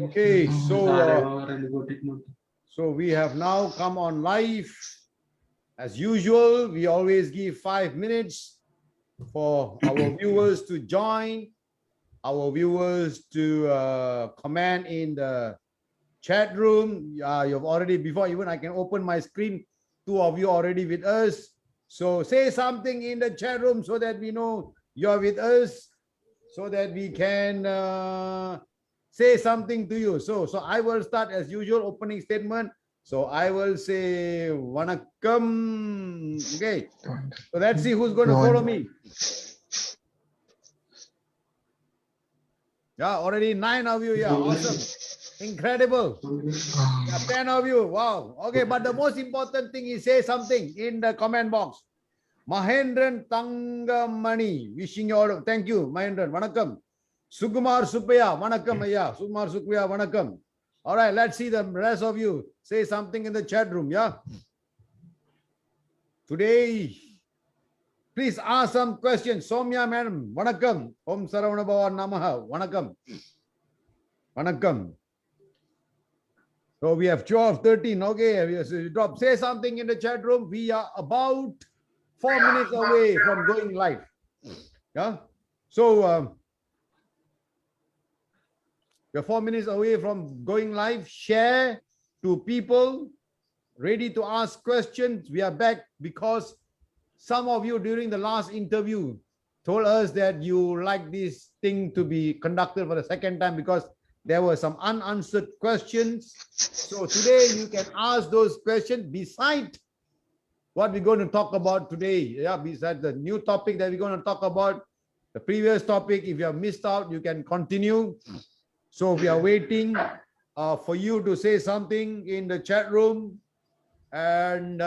Okay, so we have now come on live. As usual, we always give 5 minutes for our viewers to join, our viewers to comment in the chat room. You've already, before even I can open my screen, 2 of you already with us. So say something in the chat room so that we know you're with us, so that we can say something to you. So I will start as usual, opening statement. So I will say Vanakkam. Okay. So let's see who's going to follow me. Yeah, already 9 of you. Yeah, awesome. Incredible. Yeah, 10 of you. Wow. Okay, but the most important thing is say something in the comment box. Mahendran Tangamani, wishing you all. Thank you, Mahendran. Vanakkam. Sukumar Supaya. Vanakkam. Yeah, Sukumar Supaya. Vanakkam. All right, let's see the rest of you. Say something in the chat room. Yeah. Today, please ask some questions. Somya madam. Vanakkam. Om Saravana Bhava Namaha. Vanakkam. Vanakkam. So we have 12, 13. Okay, drop. Say something in the chat room. We are about 4 minutes away from going live. Yeah. So we're 4 minutes away from going live. Share to people ready to ask questions. We are back because some of you during the last interview told us that you like this thing to be conducted for the second time because there were some unanswered questions. So today you can ask those questions beside what we're going to talk about today. Yeah, besides the new topic that we're going to talk about, the previous topic, if you have missed out, you can continue. So we are waiting for you to say something in the chat room. And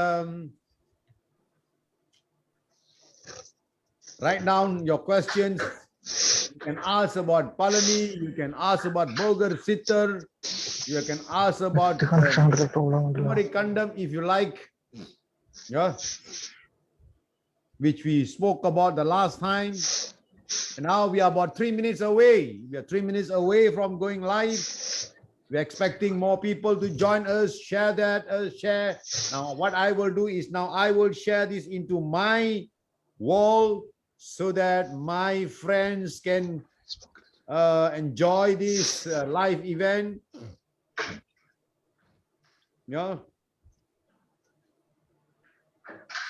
write down your questions. You can ask about Palani, you can ask about Bogar, Siddha, you can ask about Kandam if you like. Yeah, which we spoke about the last time. And now we are about 3 minutes away. We are 3 minutes away from going live. We're expecting more people to join us, share that, share. Now, what I will do is now I will share this into my wall so that my friends can enjoy this live event. Yeah.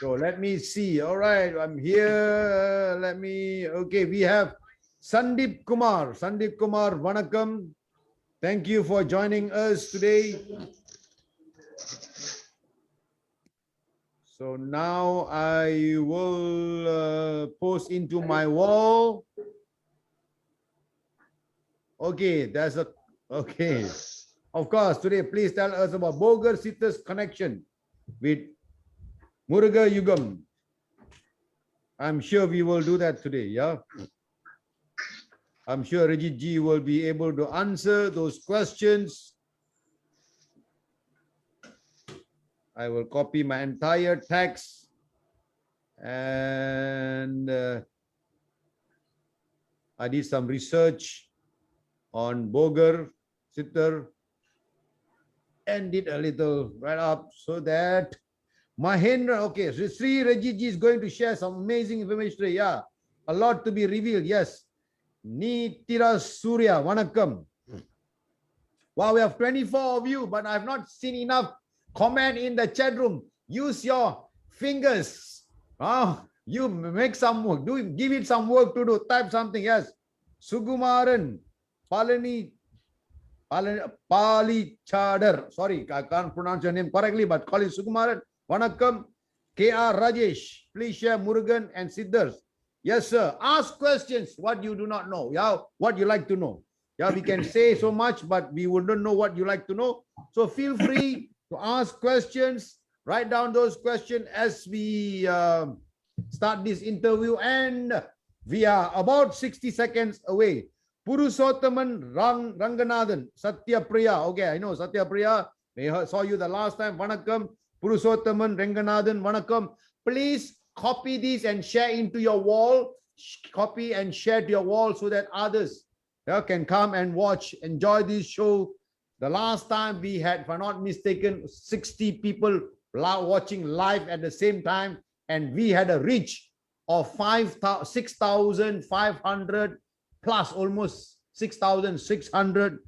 So let me see. All right, I'm here. Okay, we have Sandeep Kumar. Sandeep Kumar, Vanakkam. Thank you for joining us today. So now I will post into my wall. Okay, there's a, okay. Of course, today, please tell us about Bogar Siddha's connection with Muruga Yugam. I'm sure we will do that today, yeah? I'm sure Rajit Ji will be able to answer those questions. I will copy my entire text and I did some research on Bogar, Siddha, and did a little write up so that Mahendra, okay, so Sri Rajit Ji is going to share some amazing information today. Yeah, a lot to be revealed. Yes. Nitira Surya, Vanakkam. Wow, we have 24 of you, but I've not seen enough comment in the chat room. Use your fingers. You make some work. Give it some work to do. Type something. Yes. Sugumaran, Palani Chadar. Sorry, I can't pronounce your name correctly, but call it Sugumaran. Vanakkam. K.R. Rajesh. Please share Murugan and Siddhars. Yes, sir. Ask questions, what you do not know. Yeah, what you like to know. Yeah, we can say so much, but we wouldn't know what you like to know. So feel free to ask questions. Write down those questions as we start this interview. And we are about 60 seconds away. Purusothaman Ranganathan, Satya Priya. Okay, I know Satya Priya. I saw you the last time. Vanakkam. Purusothaman Ranganathan, Vanakkam. Please copy this and share into your wall copy and share to your wall so that others can come and watch, enjoy this show. The last time we had, if I'm not mistaken, 60 people watching live at the same time, and we had a reach of 6,500 plus, almost 6,600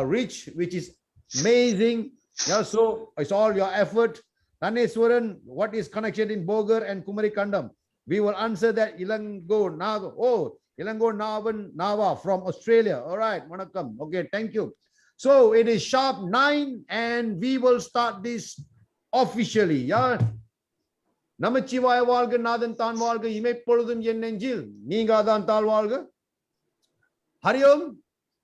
reach, which is amazing. Yeah, so it's all your effort. Taneswaran, what is connection in Bogar and Kumari Kandam? We will answer that. Ilango Naga. Oh, Ilango Navan Nava from Australia. All right, Manakam. Okay, thank you. So it is sharp 9 and we will start this officially. Yeah. Namachivaya Valga, Nathan Tan Valga, Ime Poludum Yen Nenjil, Ninga Dan Tal Valga. Hariom,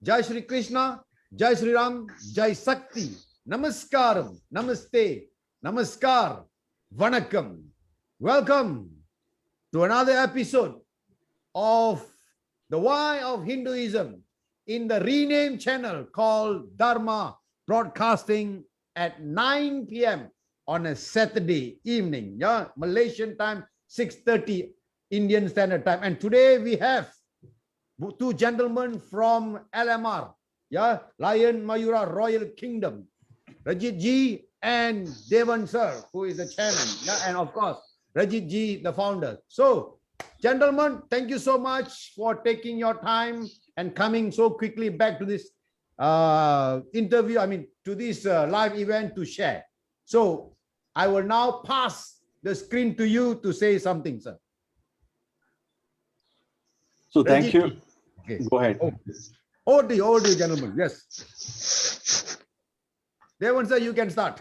Jai Shri Krishna, Jai Shri Ram, Jai Sakti, Namaskaram, Namaste, Namaskar, Vanakkam. Welcome to another episode of The Why of Hinduism in the renamed channel called Dharma Broadcasting at 9 p.m. on a Saturday evening, yeah, Malaysian time, 6:30 Indian Standard Time. And today we have two gentlemen from LMR, yeah, Lion Mayura Royal Kingdom, Rajit Ji and Devan Sir, who is the chairman, yeah, and of course, Rajit Ji, the founder. So, gentlemen, thank you so much for taking your time and coming so quickly back to this interview, to this live event to share. So, I will now pass the screen to you to say something, sir. So, thank you. Okay. Go ahead. Over to you, gentlemen. Yes. Devan sir, you can start.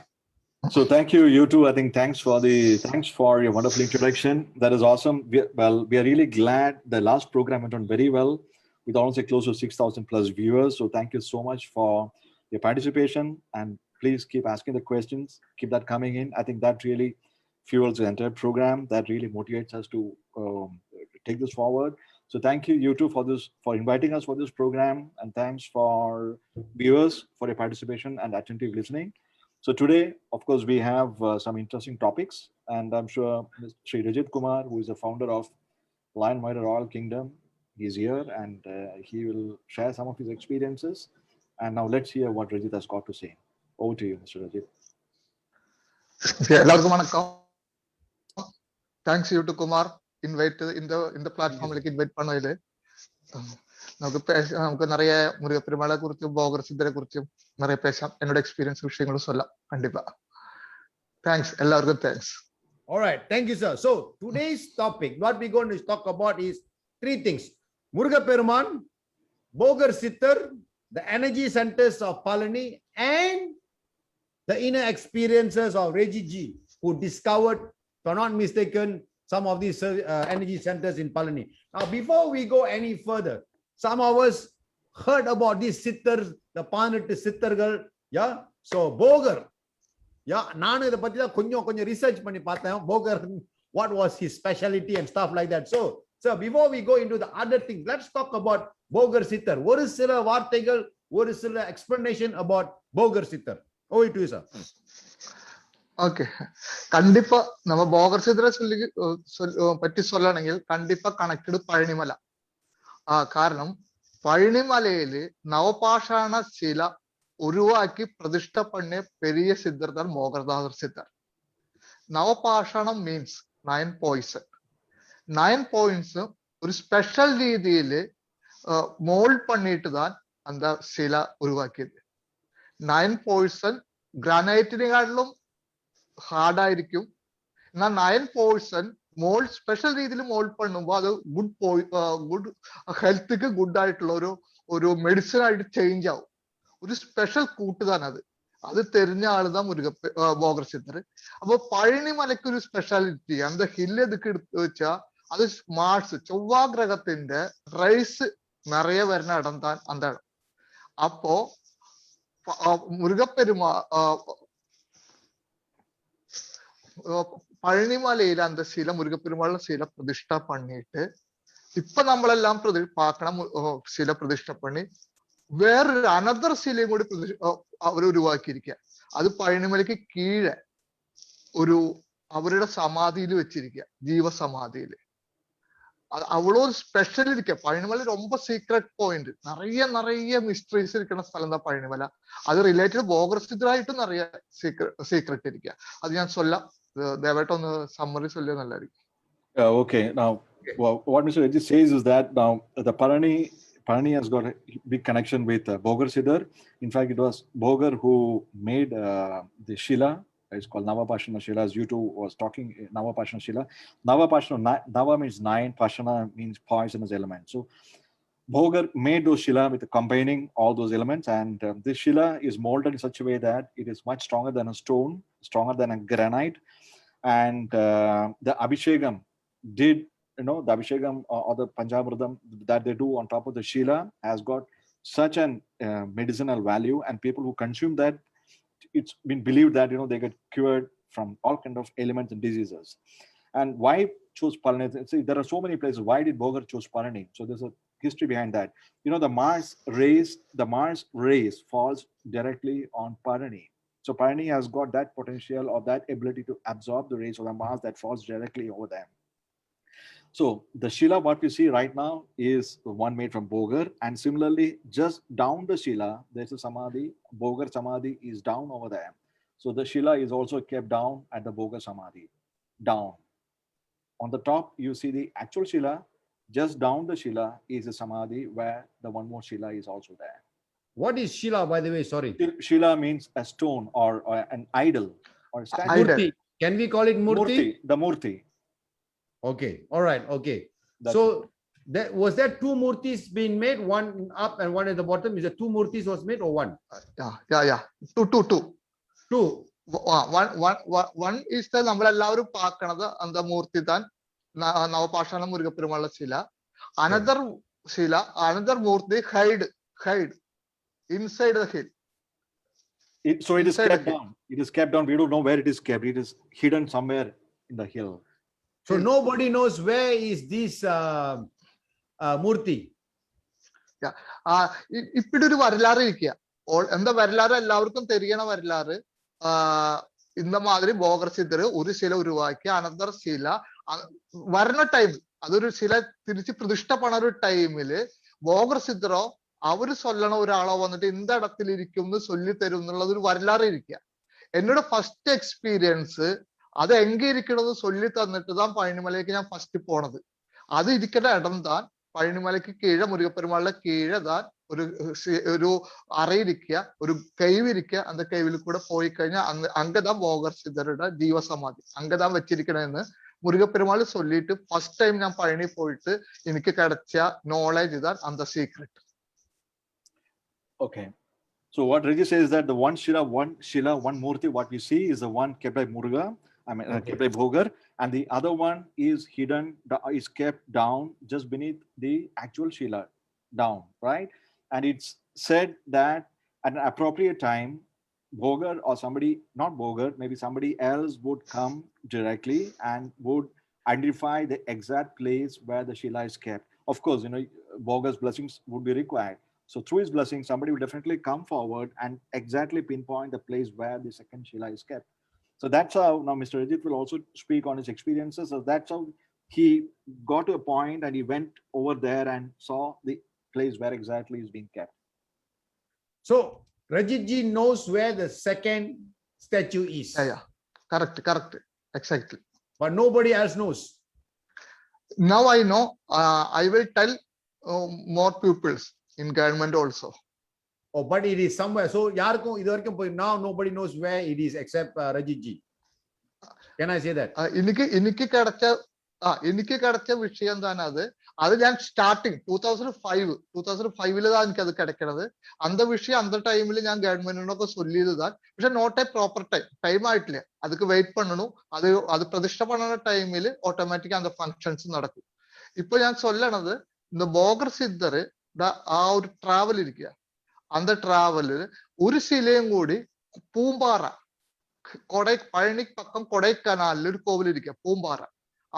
So thank you, you too. I think thanks for your wonderful introduction. That is awesome. We are really glad the last program went on very well with almost close to 6,000 plus viewers. So thank you so much for your participation, and please keep asking the questions. Keep that coming in. I think that really fuels the entire program. That really motivates us to take this forward. So thank you too, for inviting us for this program, and thanks for viewers for your participation and attentive listening. So today, of course, we have some interesting topics, and I'm sure Sri Rajit Kumar, who is the founder of Lion Mayura Royal Kingdom, is here, and he will share some of his experiences. And now let's hear what Rajit has got to say. Over to you, Mr. Rajit. Thanks you to Kumar invite in the platform like invite பண்ணையில നമുക്ക് நிறைய முருக பெருமாளை குறிச்சும் போகர் சித்தரை குறிச்சும் நிறைய பேசலாம். என்னோட experience விஷயங்களும் சொல்லலாம் கண்டிப்பா. Thanks எல்லாருக்கும் thanks. All right, thank you, sir. So today's topic, what we're going to talk about is three things: Muruga Peruman, Bogar Siddhar, the energy centers of Palani, and the inner experiences of Rajit Ji, who discovered, if I'm not mistaken, some of these energy centers in Palani. Now, before we go any further, some of us heard about these sittars, the Panattu Sittargal, yeah. So Bogar, yeah, நானும் இத பத்தி தான் கொஞ்சம் research பண்ணி பார்த்தேன். Bogar, what was his specialty and stuff like that. So before we go into the other thing, let's talk about Bogar Sittar. ஒரு சில வார்த்தைகள், ஒரு சில explanation about Bogar Sittar. Over to you, sir. Okay, கண்டிப்பா நம்ம போகர் சித்தரை பற்றி சொல்லണമെങ്കിൽ கண்டிப்பா கனெக்டഡ് പഴനിമല. കാരണം പഴനിമലയില് നവപാഷാണ ശില ഉരുവാക്കി പ്രതിഷ്ഠ പണിയ പെരിയ സിദ്ധർ தான் മോഗർദാസർ സിദ്ധർ. നവപാഷാണം means 9 points. 9 points ഒരു സ്പെഷ്യൽ രീതിയില് മോൾഡ് பண்ணிட்டு தான் அந்த ശില ഉരുവാക്കിയത്. 9 points ഗ്രാനൈറ്റിനെക്കാട്ടിലും ഹാർഡ് ആയിരിക്കും. എന്നാൽ 9 points മോൾഡ് സ്പെഷ്യൽ രീതിയിൽ മോൾഡ് பண்ணுമ്പോൾ അത് ഗുഡ് ഹെൽത്തിക്ക് ഗുഡ് ആയിട്ടുള്ള ഒരു മെഡിസിൻ ആയിട്ട് ചേഞ്ച് ആവും. ഒരു സ്പെഷ്യൽ കൂട്ടുതാണ് അത് തെരിഞ്ഞ ആളുதான் போகர் சித்தர். അപ്പൊ പഴനിമലയ്ക്ക് ഒരു സ്പെഷ്യാലിറ്റി, அந்த ഹില്ല് എതുക്ക് എടുത്തു വെച്ചാ അത് മാർസ് ചൊവ്വാ ഗ്രഹത്തിന്റെ റൈസ് നിറയെ വരുന്ന ഇടം താൻ அந்த ഇടം. അപ്പോ പഴനിമലയിൽ அந்த ശില മുരുകപ്പെരുമാളുടെ ശില പ്രതിഷ്ഠ பண்ணிட்டு ഇപ്പൊ നമ്മളെല്ലാം பார்ക്കണം ശില പ്രതിഷ്ഠ பண்ணி വേറൊരു അനദർ ശിലയും കൂടി അവർ ഉരുവാക്കിയിരിക്കുക. അത് പഴനിമലയ്ക്ക് കീഴെ അവരുടെ സമാധിയിൽ വെച്ചിരിക്കുക, ജീവസമാധിയില്. அவ்வளோ ஸ்பெஷல் இருக்கு. பழனிமலை ரொம்ப சீக்ரெட் பாயிண்ட், நிறைய மிஸ்ட்ரிஸ் இருக்கிற സ്ഥലം தான் பழனிமலை. அது ரிலேட்டட் போகர்சித்தராയിട്ടും நிறைய சீக்ரெட் இருக்கு. அது ഞാൻ சொல்ல ദയവായിട്ടൊന്ന് സമ്മറി சொல்லிയ നല്ലതായിരിക്കും. Okay, now what Mr. Reddy says is that now the Palani has got a big connection with Bogar Siddhar. In fact, it was Bogar who made the Shila. It's called Navapashana Shila, as you two was talking. Navapashana Shila. Nava means 9, Pashana means poisonous element. So Bogar made those Shila with combining all those elements, and this Shila is molded in such a way that it is much stronger than a stone, stronger than a granite, and the Abhishekam did, the Abhishekam or the Panjamridam that they do on top of the Shila has got such an medicinal value, and people who consume that, it's been believed that they get cured from all kind of ailments and diseases. And why choose Palani? See, there are so many places. Why did Bogar choose Palani? So there's a history behind that. The Mars rays falls directly on Palani. So Palani has got that potential or that ability to absorb the rays of the Mars that falls directly over them. So the Shila, what we see right now, is the one made from Bogar, and similarly, just down the Shila, there's a Samadhi. Bogar Samadhi is down over there. So the Shila is also kept down at the Bogar Samadhi, down. On the top, you see the actual Shila. Just down the Shila is a Samadhi where the one more Shila is also there. What is Shila, by the way? Sorry. Shila means a stone or an idol or a statue. Murti. Can we call it Murti? The Murti. Okay, all right, okay. So was there 2 Murtis being made, one up and one at the bottom? Is there 2 Murtis was made or one? Yeah. Two. One is the നമ്മളെല്ലാവരും പാക്കണത് அந்த മൂർത്തി താൻ നവപാഷാണ മുരുക പെരുമാളുടെ ശില. Another Murthy hide inside the hill. So it is kept down. It is kept down. We don't know where it is kept. It is hidden somewhere in the hill. So nobody knows where is this Murti. இப்படி ஒரு வரலாறு இருக்கு. എന്താ வரலாறு എല്ലാവർക്കും தெரியണ வரலாறு. இந்த மாதிரி போகர் சித்தர் ഒരു ശില ഉരുവാക്കി അനന്തർ ശില വരണ ടൈം, അതൊരു ശില തിരിച്ച് പ്രതിഷ്ഠ പണ ഒരു ടൈമില് போகர் சித்தரோ അവര് ചൊല്ലണ ഒരാളോ വന്നിട്ട് இந்த இடത്തിൽ ഇരിക്കും എന്ന് ചൊല്ലി തരും എന്നുള്ളത് ഒരു വരലാറ് ഇരിക്കുക. എന്നോട് ഫസ്റ്റ് എക്സ്പീരിയൻസ് അത് എங்கே ഇരിക്കണമെന്ന് ചൊല്ലി തന്നിട്ട് താൻ പഴനിമലയ്ക്ക് ഞാൻ ഫസ്റ്റ് പോണത്. അത് ഇരിക്കുന്ന ഇടം താൻ പഴനിമലയ്ക്ക് കീഴെ മുരുകപ്പെരുമാളുടെ കീഴെ താൻ ഒരു അറയിരിക്കുക, ഒരു കൈവ് ഇരിക്കുക. அந்த കൈവിൽ കൂടെ പോയി കഴിഞ്ഞാൽ അങ്കതാൻ போகர் സിദ്ധരുടെ ജീവസമാധി അങ്കതാൻ വെച്ചിരിക്കണമെന്ന് മുരുകപ്പെരുമാൾ ചൊല്ലിയിട്ട് ഫസ്റ്റ് ടൈം ഞാൻ പഴനി പോയിട്ട് എനിക്ക് கிடைச்ச നോളജ് ഇതാണ് அந்த secret. Okay. So what Reggie says is that the one Shila, one Murti, what we see is the one kept by Muruga, kept by Bogar, and the other one is hidden, is kept down just beneath the actual Shila, down, right? And it's said that at an appropriate time, Bogar or somebody, not Bogar, maybe somebody else would come directly and would identify the exact place where the Shila is kept. Of course, Bogar's blessings would be required. So through his blessing, somebody will definitely come forward and exactly pinpoint the place where the second Shila is kept. So that's how now Mr. Ajit will also speak on his experiences. So that's how he got to a point and he went over there and saw the place where exactly is being kept. So Rajit ji knows where the second statue is. Yeah. Correct. Exactly. But nobody else knows. Now I know. I will tell more pupils in government also. Oh, but it is somewhere. So yarkum idarkum now nobody knows where it is except Rajit ji. Can I say that? എനിക്ക് கிடைச்ச വിഷയം തന്നെ അത് ഞാൻ starting 2005 എനിക്ക് അത് കിടക്കണത്. அந்த விஷயம் அந்த டைம்ல ഞാൻ ഗവൺമെന്റിനൊക്കെ ചൊല്ലിയതാണ്. പക്ഷെ നോട്ട് എ പ്രോപ്പർ ടൈം ആയിട്ടില്ല. அதுக்கு വെയിറ്റ് பண்ணணும். അത് പ്രതിഷ്ഠ പണണ ടൈമിൽ ഓട്ടോമാറ്റിക് அந்த ഫങ്ഷൻസ് നടക്കും. ഇപ്പൊ ഞാൻ ചൊല്ലണത് இந்த போகர் சித்தர் ആ ഒരു ട്രാവൽ ഇരിക്കുക. அந்த டிராவலு ஒரு ശിലയും കൂടി പൂമ്പാറ പഴനി പക്കം കൊടൈക്കനാലിൽ ഒരു കോവിൽ ഇരിക്കുക, പൂമ്പാറ.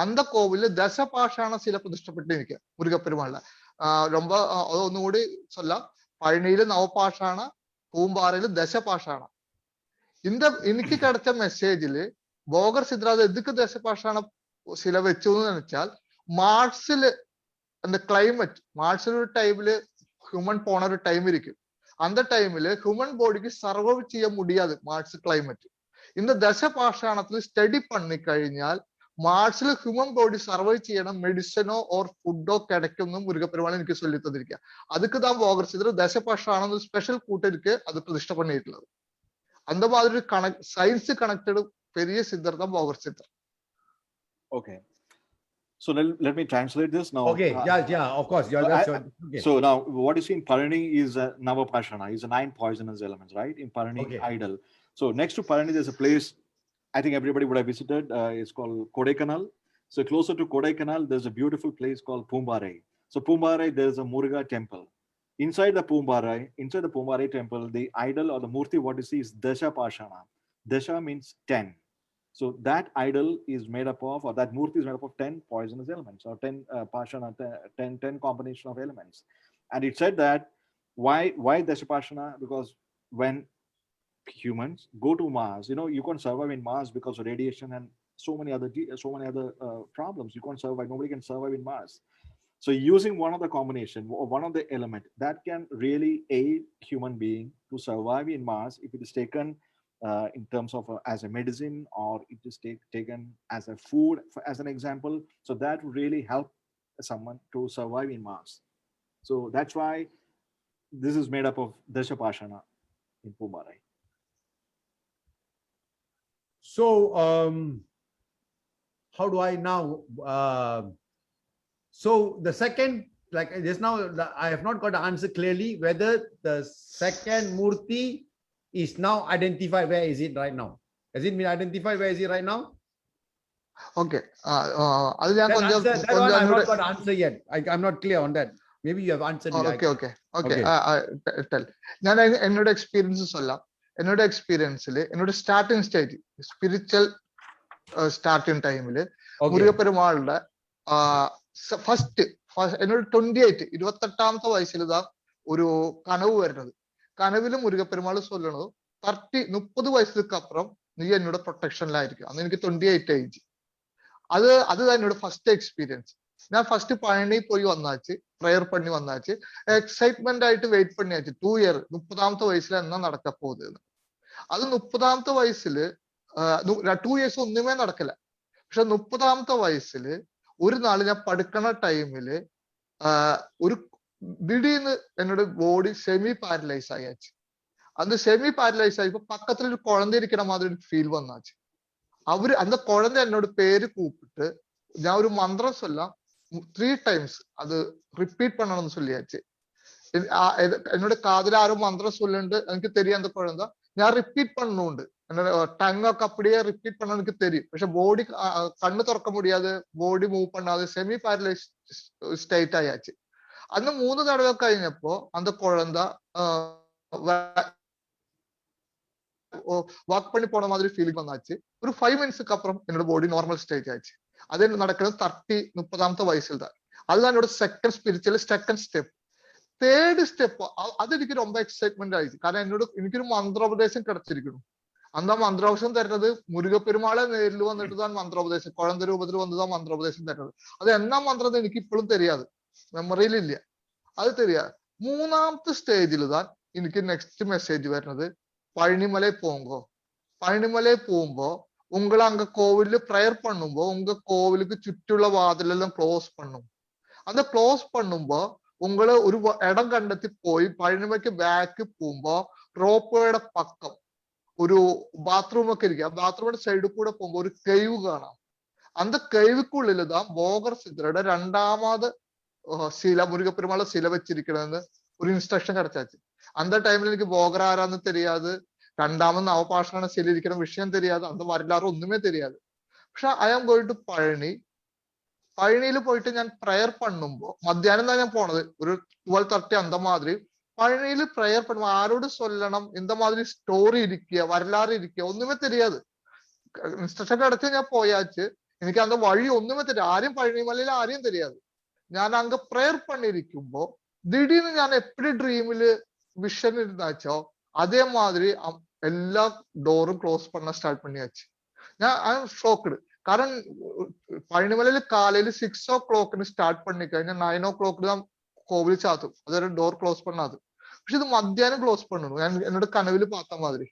அந்த கோவில்ல தசபாஷான சில பிரதிஷ்டப்பட்டு இருக்கு முருகப்பெருமாள்ல. ரொம்ப ஒന്നുകൂടി சொல்லலாம். പഴനിയില് നവപാഷാണ, പൂമ്പാറയില് ദശപാഷാണ. എനിക്ക് கிடைச்ச മെസ്സേജില് போகர் சித்தர் எதுக்கு தசபாஷான சில வச்சோன்னு நினைச்சால் മാർസില് அந்த கிளைமேட் மார்ஸ்ல ஒரு டைம்ல ஹியூமன் போன ஒரு டைம் இருக்கு. அந்த டைம்ல ஹியூமன் பாடிக்கு சர்வைவ் செய்ய முடியாது மார்ஸ் கிளைமேட். இந்த தசபாஷாணத்துல ஸ்டடி பண்ணி കഴിഞ്ഞാൽ മാർസിൽ ഹ്യൂമൻ ബോഡി സർവൈവ് ചെയ്യണം മെഡിസിനോ ഓർ ഫുഡോ கிடைக்கும்னு முருகப்பெருமாள் எனக்கு சொல்லி தந்திருக்கேன். அதுக்கு தான் போகர் சித்தர் தசபாஷாணம் ஸ்பெஷல் கூட்டிருக்கு அது பிரதிஷ்டை பண்ணிட்டுள்ளது. அந்த மாதிரி சயின்ஸ் கனெக்டட் பெரிய சித்தர் தான் போகர் சித்தர். Okay. So let me translate this now. Okay, yeah, of course. Okay. So now what you see in Palani is Navapashana, is 9 poisonous elements, right? In Palani, idol. So next to Palani, there's a place I think everybody would have visited. It's called Kodaikanal. So closer to Kodaikanal, there's a beautiful place called Pumbarai. So Pumbarai, there's a Muriga Temple. Inside the Pumbarai temple, the idol or the murti, what you see is Dasha Pashana. Dasha means 10. So that idol is made up of, or that murti is made up of 10 poisonous elements, or 10 pashana, 10 combination of elements. And it said that why Dashapashana? Because when humans go to Mars, you can't survive in Mars because of radiation and so many other problems. You can't survive. Nobody can survive in Mars. So using one of the combination, or one of the element that can really aid human being to survive in Mars, if it is taken in terms of as a medicine, or it is taken as a food, as an example, so that would really help someone to survive in Mars. So that's why this is made up of Dashapashana in Pumbarai. So how do I now so the second, like just now I have not got the answer clearly whether the second murti is now identified. Where is it right now? Has it been identified? Where is it right now? Okay. That one I have not got answer yet. I'm not clear on that. Maybe you have answered it. Okay. Tell. ഞാൻ എന്നോട് experience சொல்லலாம். എന്നോട് എക്സ്പീരിയൻസിൽ എന്നോട് starting stage spiritual starting ടൈമില് മുരുകപ്പെരുമാളുടെ first എന്നോട് 28 വയസ്സിൽ ഇതാ ഒരു കനവ് വരുന്നത്. കനവില് മുരുകപ്പെരുമാൾ ചൊല്ലണത് 30 വയസ്സിലേക്ക് അപ്പുറം നീ എന്നോട് പ്രൊട്ടക്ഷനിലായിരിക്കും. അന്ന് എനിക്ക് 28 ഏജ്. അത് എന്നോട് ഫസ്റ്റ് എക്സ്പീരിയൻസ്. ഞാൻ ഫസ്റ്റ് പഴനി പോയി വന്നാച്ച്, പ്രയർ പണി വന്നാച്ച്, എക്സൈറ്റ്മെന്റ് ആയിട്ട് വെയിറ്റ് പണിയാச்சு 2 ഇയർ 30ാമത്തെ വയസ്സിൽ എന്നാ നടക്ക പോകുന്നത്. അത് 30ാമത്തെ വയസ്സില് 2 ഇയേഴ്സ് ഒന്നുമേ നടക്കില്ല. പക്ഷെ 30ാമത്തെ വയസ്സില് ഒരു നാള് ഞാൻ പഠിക്കണ ടൈമില് ഒരു ദിടീന്ന് എന്നോട് ബോഡി സെമി പാരലൈസ് ആയാச்சு. അത് സെമി പാരലൈസ് ആയപ്പോ പക്കത്തിലൊരു കുഴന്ത ഇരിക്കണ മാതിരി ഒരു ഫീൽ വന്നാச்சு. அந்த കുഴന്ത എന്നോട് പേര് കൂപ്പിട്ട് ഞാൻ ഒരു മന്ത്രം ചൊല്ലാം 3 times അത് റിപ്പീറ്റ് பண்ணணும்னு சொல்லியாச்சு. என்னோட காதுல யாரும் மந்திரம் சொல்லுண்டு எனக்கு தெரியும் அந்த குழந்தை. ഞാൻ റിപ്പീറ്റ് பண்ணுண்டு என்னோட டங்கൊക്കെ அப்படியே റിപ്പീറ്റ് பண்ண எனக்கு தெரியும். പക്ഷെ ബോഡി കണ്ണ് തുറക്ക முடியாது, ബോഡി മൂവ് பண்ணாது, സെമി പാരലൈസ് സ്റ്റേറ്റ് ആയാச்சு. അന്ന് 3 തടവ കഴിഞ്ഞപ്പോ அந்த കുഴന്ത വാക്ക് പണി പോണ മാതിരി ഫീലിംഗ് വന്നാச்சு. ഒരു 5 minutesக்கு அப்புறம் என்னோட ബോഡി നോർമൽ സ്റ്റേറ്റ് ആச்சு. അത് നടക്കുന്നത് 30ാമത്തെ വയസ്സിൽ தான். அதுதான் என்னோட second spiritual second step. Third step അതെനിക്ക് ரொம்ப എക്സൈറ്റ്മെന്റ് ആയി. കാരണം എനിക്കൊരു മന്ത്രോപദേശം കിടച്ചിരിക്കുന്നു. അന്ന് ആ മന്ത്രോപദേശം തരുന്നത് മുരുകപ്പെരുമാളെ നേരിൽ വന്നിട്ട് താൻ മന്ത്രോപദേശം കുഴന്ത രൂപത്തിൽ വന്നതാണ് മന്ത്രോപദേശം തരുന്നത്. അത് എന്നാ മന്ത്രം എനിക്ക് ഇപ്പോഴും தெரியாது, മെമ്മറിയിലില്ല. അത് தெரியாது. 3ാമത്തെ സ്റ്റേജിൽ താൻ എനിക്ക് നെക്സ്റ്റ് മെസ്സേജ് വരുന്നത് പഴനിമலை போங்கோ. പഴനിമலை പോകുമ്പോ உங்களை அங்க கோவில்ல ப்ரேயர் பண்ணும்போ உங்க கோவிலுக்கு ചുറ്റുള്ള വാതിലെല്ലാം ക്ലോസ് பண்ணும். അത് ക്ലോസ് பண்ணும்போ உங்களை ഒരു ഇടം കണ്ടെത്തി പോയി പഴനിമലയ്ക്ക് ബാക്ക് പോകുമ്പോ റോപ്പയുടെ പക്കം ഒരു ബാത്റൂം ഒക്കെ ഇരിക്കും. ആ ബാത്റൂമിന്റെ സൈഡിൽ കൂടെ പോകുമ്പോ ഒരു കെയ്വ് കാണാം. அந்த കെയ്വുക്കുള്ളിൽ தான் போகர் சித்தரோட 2ാമത് ശില മുരുകപ്പെരുമാള ശില വെച്ചിരിക്കണമെന്ന് ഒരു ഇൻസ്ട്രക്ഷൻ கிடைச்சாச்சு. அந்த டைம்ல എനിക്ക് போகர் ആരാന്ന് தெரியாது, 2ാമത് നവപാഷാണ ശില ഇരിക്കണ വിഷയം தெரியாது, അന്ന് വരലാറ് ഒന്നുമേ தெரியாது. പക്ഷെ I am going to Palani. പഴനിയിൽ പോയിട്ട് ഞാൻ പ്രയർ പണ്ണുമ്പോ മധ്യാഹ്നം தான் ഞാൻ പോണത്, ഒരു 12:30 அந்த மாதிரி. പഴനിയിൽ പ്രയർ பண்ணுമ്പോ ആരോട് சொல்லണം, இந்த மாதிரி സ്റ്റോറി ഇരിക്കുക, വരലാറ് ഇരിക്കുക ഒന്നുമേ தெரியாது. ഇൻസ്ട്രക്ഷൻ கிடைச்சு ഞാൻ പോയാச்சு. എനിക്ക് அந்த വഴി ഒന്നുമേ தெரியாது, ആരും പഴനിമലയിൽ ആരെയും தெரியாது. ഞാൻ അങ്ക പ്രയർ പണിയിരിക്കുമ്പോ திடீர்னு ഞാൻ എപ്പോഴും ഡ്രീമില് വിഷൻ ഇരുന്നാച്ചോ അതേ മാതിരി എല്ലാ ഡോറും ക്ലോസ് பண்ண ஸ்டார்ட் பண்ணியாச்சு. ഞാൻ ഐ ആം ഷോക്ക്ഡ്. കാരണം പഴനിമലയിൽ കാലയിൽ 6 o'clock ஸ்டார்ட் பண்ணி കഴിഞ്ഞാൽ 9 o'clock தான் கோவில் சாத்தும். அதோட டோர் க்ளோஸ் பண்ணாது. പക്ഷെ ഇത് മധ്യാഹ്നം ക്ലോസ് പണ്ണു. ഞാൻ എന്നോട് കനവിൽ பார்த்த மாதிரி.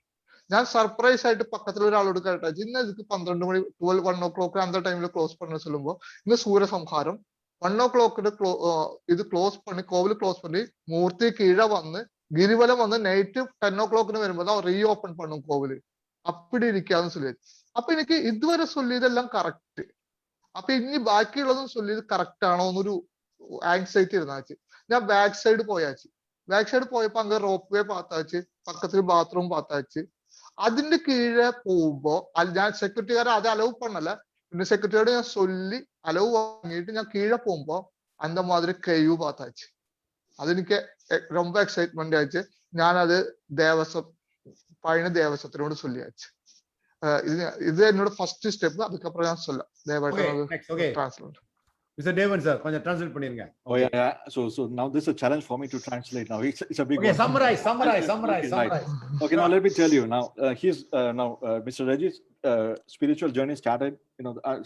ഞാൻ സർപ്രൈസ് ആയിട്ട് പക്കത്തിൽ ഒരാളോട് കേട്ടാ ഇന്ന് ഇത് 12 മണി 1 o'clock அந்த டைம்ல க்ளோஸ் பண்ண சொல்லும்போ ഇന്ന് സൂര്യസംഹാരം 1 o'clock ഇത് ക്ലോസ് പണി കോവിൽ ക്ലോസ് പണി മൂർത്തി കീഴെ വന്ന് ഗിരിവലം വന്ന് നൈറ്റ് 10 o'clock വരുമ്പോ റീ ഓപ്പൺ പണ്ണും കോവില്. அப்படி இருக்காதுன்னு சொல்லியாச்சு. அப்ப എനിക്ക് ഇതുവരെ ചൊല്ലിയതെല്ലാം കറക്റ്റ്. അപ്പൊ ഇനി ബാക്കിയുള്ളതും ചൊല്ലിയത് കറക്റ്റ് ആണോ എന്നൊരു ആങ്സൈറ്റി ഇരുന്നാച്ച്. ഞാൻ ബാക്ക് സൈഡ് പോയാச்சு. ബാക്ക് സൈഡ് പോയപ്പോ അങ്ങ് റോപ്പ് വേ പാത്താച്ച്, പക്കത്തിൽ ബാത്റൂം പാത്താച്ച്. അതിന്റെ കീഴെ പോകുമ്പോ ഞാൻ സെക്യൂരിറ്റിക്കാരെ അത് അലവ് പണ്ണല. പിന്നെ സെക്യൂരിറ്റിയോട് ഞാൻ ചൊല്ലി അലവ് വാങ്ങിയിട്ട് ഞാൻ കീഴെ പോകുമ്പോ அந்த மாதிரி കൈവ് പാത്താச்சு. അതെനിക്ക് ரொம்ப എക്സൈറ്റ്മെന്റ് ആയിട്ട് ഞാനത് പഴനി ദേവസ്വത്തിനോട് ചൊല്ലിയാச்சு. ഇത് എന്നോട് ഫസ്റ്റ് സ്റ്റെപ്പ്. அதுக்கப்புறம் ഞാൻ சொல்ல தேவன் ട്രാൻസ്ലേറ്റ്. Mr. Devan sir, கொஞ்சம் translate பண்ணிருங்க. Oh yeah. So now this is a challenge for me to translate now. It's a big Okay, one. summarize. Right. Okay, now let me tell you. Now Mr. Reggie's spiritual journey started.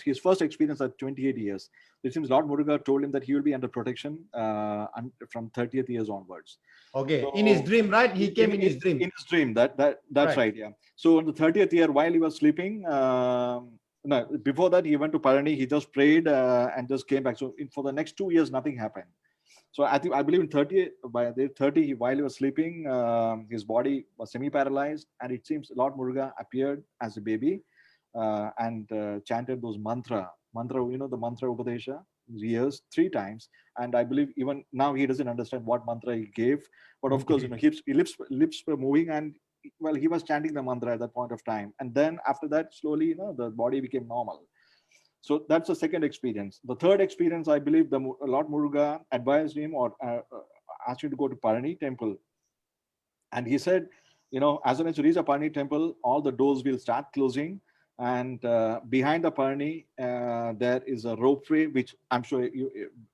His first experience at 28 years. It seems Lord Muruga told him that he will be under protection from 30th years onwards. Okay, so, in his dream, right? He came in his dream. In his dream, that's right. Yeah. So on the 30th year, while he was sleeping. No, before that he went to Palani. He just prayed and just came back. So for the next 2 years nothing happened. So I believe in 30 while he was sleeping, his body was semi-paralyzed, and it seems Lord Muruga appeared as a baby and chanted those mantra, the mantra Upadesha years 3 times. And I believe even now he doesn't understand what mantra he gave, but of course his lips were moving, and well, he was chanting the mantra at that point of time. And then after that, slowly, the body became normal. So that's the second experience. The third experience, I believe the Lord Muruga advised him or asked him to go to Palani Temple. And he said, as soon as you reach the Palani Temple, all the doors will start closing. And behind the Palani, there is a ropeway, which I'm sure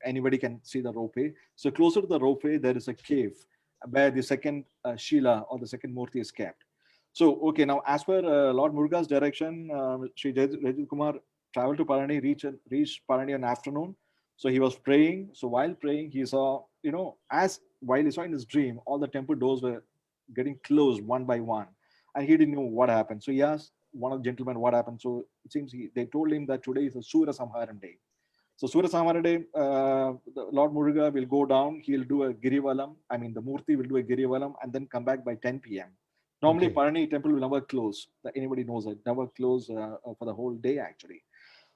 anybody can see the ropeway. So closer to the ropeway, there is a cave where the second Shila or the second Murti is kept. So, okay, now as per Lord Muruga's direction, Sri Rajit Kumar traveled to Palani, reached Palani in the afternoon. So he was praying. So while praying, he saw, while he saw in his dream, all the temple doors were getting closed one by one. And he didn't know what happened. So he asked one of the gentlemen what happened. So it seems they told him that today is a Surya Samharan day. So Surya Samhara day, Lord Muruga will go down. He'll do a Girivalam. I mean, the Murti will do a Girivalam and then come back by 10 p.m. Normally, Palani temple will never close. Anybody knows that. Never close for the whole day, actually.